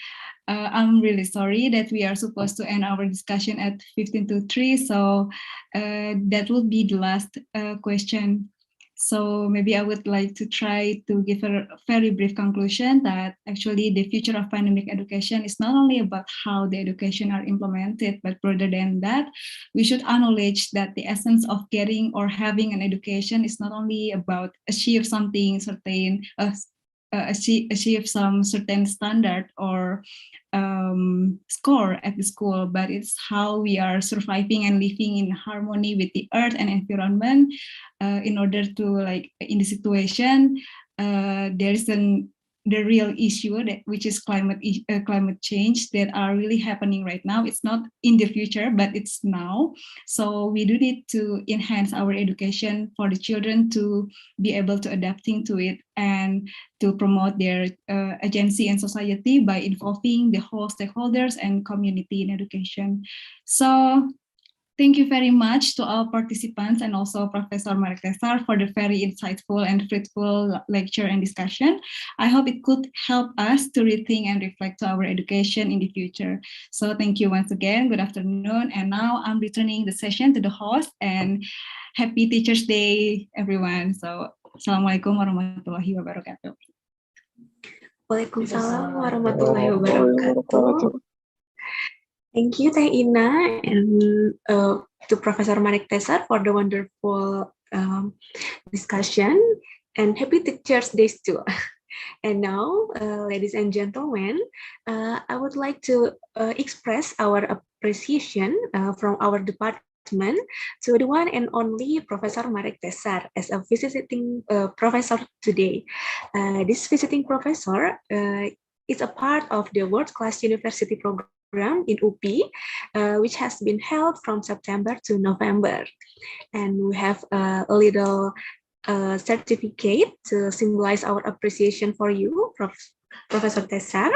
B: I'm really sorry that we are supposed to end our discussion at 15 to 3. So that will be the last question. So maybe I would like to try to give a very brief conclusion that actually the future of pandemic education is not only about how the education are implemented, but rather than that, we should acknowledge that the essence of getting or having an education is not only about achieve something certain, achieve some certain standard or score at the school, but it's how we are surviving and living in harmony with the earth and environment in order to, like, in the situation, there is an the real issue which is climate change that are really happening right now. It's not in the future, but it's now. So we do need to enhance our education for the children to be able to adapting to it and to promote their agency in society by involving the whole stakeholders and community in education. So thank you very much to all participants and also Professor Marek Tesar for the very insightful and fruitful lecture and discussion. I hope it could help us to rethink and reflect to our education in the future. So thank you once again. Good afternoon. And now I'm returning the session to the host, and happy Teachers' Day, everyone. So Assalamualaikum warahmatullahi wabarakatuh.
A: Waalaikumsalam warahmatullahi wabarakatuh. Thank you, Teh Ina, and to Professor Marek Tesar for the wonderful discussion, and happy Teachers' Days too. And now, ladies and gentlemen, I would like to express our appreciation from our department to the one and only Professor Marek Tesar as a visiting professor today. This visiting professor is a part of the world-class university program in UPI, which has been held from September to November. And we have a little certificate to symbolize our appreciation for you, Professor Tesar,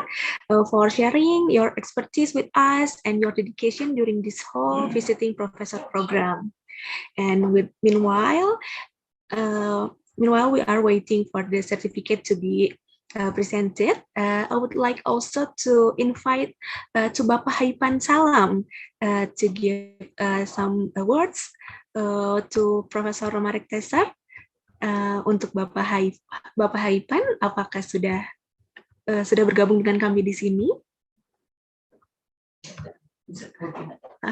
A: for sharing your expertise with us and your dedication during this whole visiting professor program. And meanwhile, we are waiting for the certificate to be presented. I would like also to invite to Bapak Haipan Salam to give some words to Professor Marek Tesar. Untuk Bapak Haipan, apakah sudah bergabung dengan kami di sini?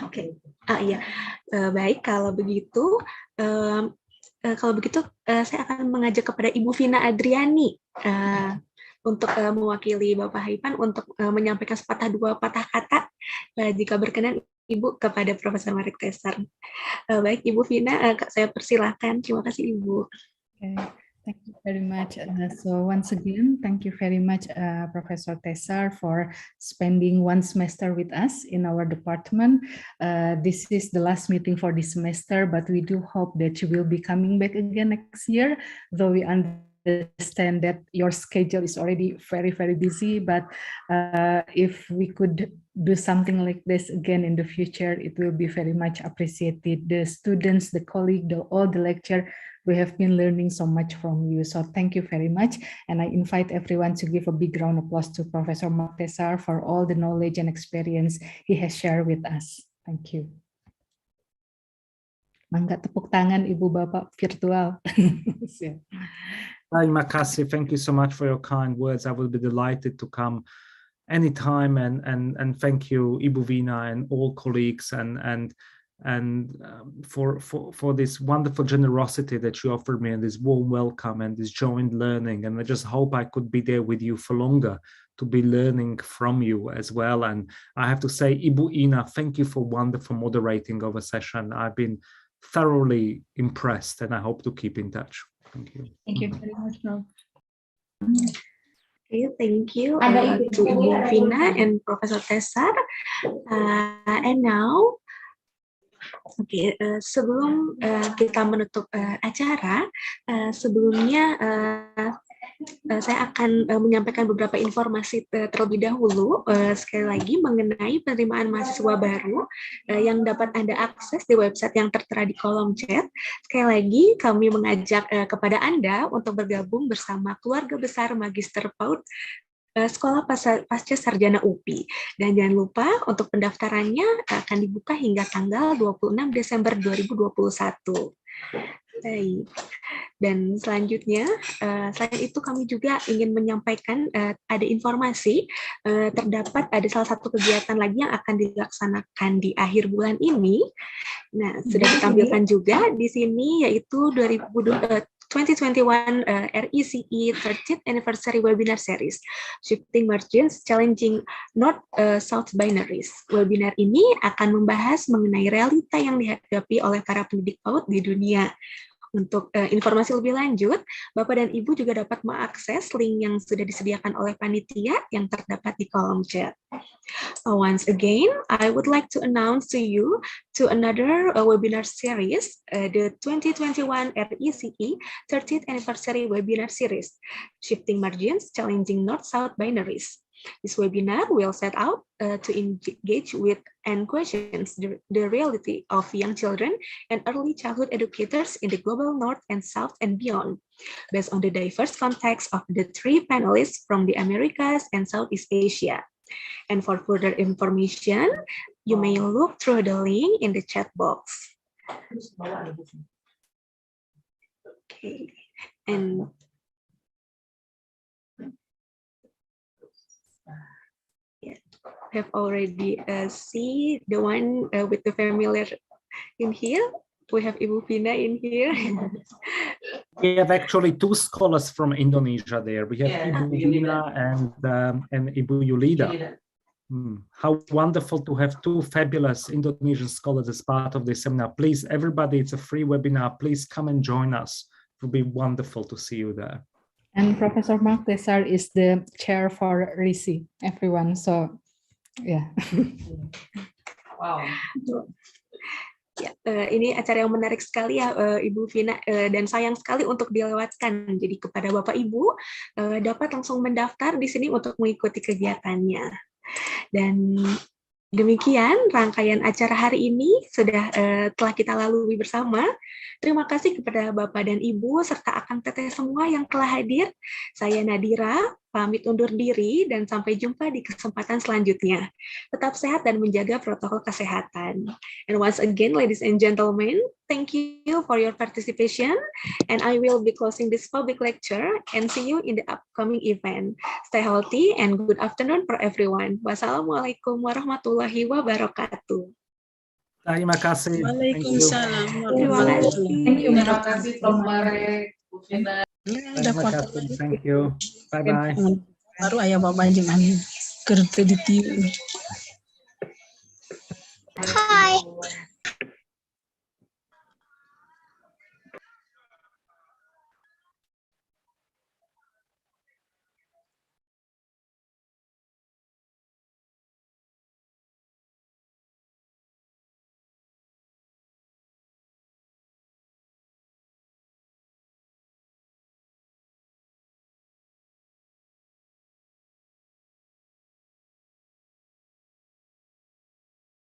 A: Oke. Iya. Baik, kalau begitu saya akan mengajak kepada Ibu Vina Adriani untuk mewakili Bapak Haipan untuk menyampaikan sepatah dua patah kata, jika berkenan Ibu, kepada Profesor Marek Tesar. Baik, Ibu Vina, saya persilahkan. Terima kasih, Ibu.
H: Okay. Thank you very much. So once again, thank you very much, Professor Tesar, for spending one semester with us in our department. This is the last meeting for this semester, but we do hope that you will be coming back again next year, though we understand that your schedule is already very, very busy, but if we could do something like this again in the future, it will be very much appreciated. The students, the colleague, all the lecture, we have been learning so much from you. So thank you very much. And I invite everyone to give a big round of applause to Professor Marek Tesar for all the knowledge and experience he has shared with us. Thank you. Mangga tepuk tangan Ibu Bapak virtual.
C: Terima kasih. Thank you so much for your kind words. I will be delighted to come anytime, and thank you, Ibu Vina, and all colleagues, and for this wonderful generosity that you offered me, and this warm welcome and this joint learning. And I just hope I could be there with you for longer to be learning from you as well. And I have to say, Ibu Ina, thank you for wonderful moderating of a session. I've been thoroughly impressed, and I hope to keep in touch. Thank you.
B: Thank you very much, Prof.
A: Okay, thank you to Ibu Vina and Professor Tesar. And now, sebelum kita menutup acara, sebelumnya saya akan menyampaikan beberapa informasi terlebih dahulu, sekali lagi mengenai penerimaan mahasiswa baru yang dapat Anda akses di website yang tertera di kolom chat. Sekali lagi kami mengajak kepada Anda untuk bergabung bersama keluarga besar Magister PAUD Sekolah Pasca Sarjana UPI. Dan jangan lupa untuk pendaftarannya akan dibuka hingga tanggal 26 Desember 2021. Baik. Dan selanjutnya, selain itu kami juga ingin menyampaikan ada informasi, terdapat ada salah satu kegiatan lagi yang akan dilaksanakan di akhir bulan ini. Nah, sudah ditampilkan juga di sini, yaitu 2021 RECE 30th Anniversary Webinar Series, Shifting Margins, Challenging North-South Binaries. Webinar ini akan membahas mengenai realita yang dihadapi oleh para pendidik PAUD di dunia. Untuk informasi lebih lanjut, Bapak dan Ibu juga dapat mengakses link yang sudah disediakan oleh panitia yang terdapat di kolom chat. Once again, I would like to announce to you to another webinar series, the 2021 RECE 30th Anniversary Webinar Series, Shifting Margins, Challenging North-South Binaries. This webinar will set out to engage with and questions the reality of young children and early childhood educators in the global North and South and beyond, based on the diverse context of the three panelists from the Americas and Southeast Asia. And for further information, you may look through the link in the chat box. Okay, and have already see the one with the familiar in here. We have Ibu Vina in here.
C: We have actually two scholars from Indonesia there. We have Ibu Vina and Ibu Yulida. How wonderful to have two fabulous Indonesian scholars as part of this seminar. Please, everybody, it's a free webinar. Please come and join us. It would be wonderful to see you there.
H: And Professor Mark Tesar is the chair for RECE, everyone. So, yeah.
A: Wow. Ya, ini acara yang menarik sekali ya Ibu Vina, dan sayang sekali untuk dilewatkan. Jadi kepada Bapak Ibu dapat langsung mendaftar di sini untuk mengikuti kegiatannya. Dan demikian rangkaian acara hari ini sudah telah kita lalui bersama. Terima kasih kepada Bapak dan Ibu serta akang teteh semua yang telah hadir. Saya Nadira, pamit undur diri dan sampai jumpa di kesempatan selanjutnya. Tetap sehat dan menjaga protokol kesehatan. And once again, ladies and gentlemen, thank you for your participation. And I will be closing this public lecture and see you in the upcoming event. Stay healthy and good afternoon for everyone. Wassalamualaikum warahmatullahi wabarakatuh.
C: Terima kasih.
F: Waalaikumsalam.
H: Thank you. Terima kasih, Prof. Marek.
C: Terima kasih. Thank you. Bye-bye.
F: Baru ayah bapak jangan kerja di TV.
I: Hi.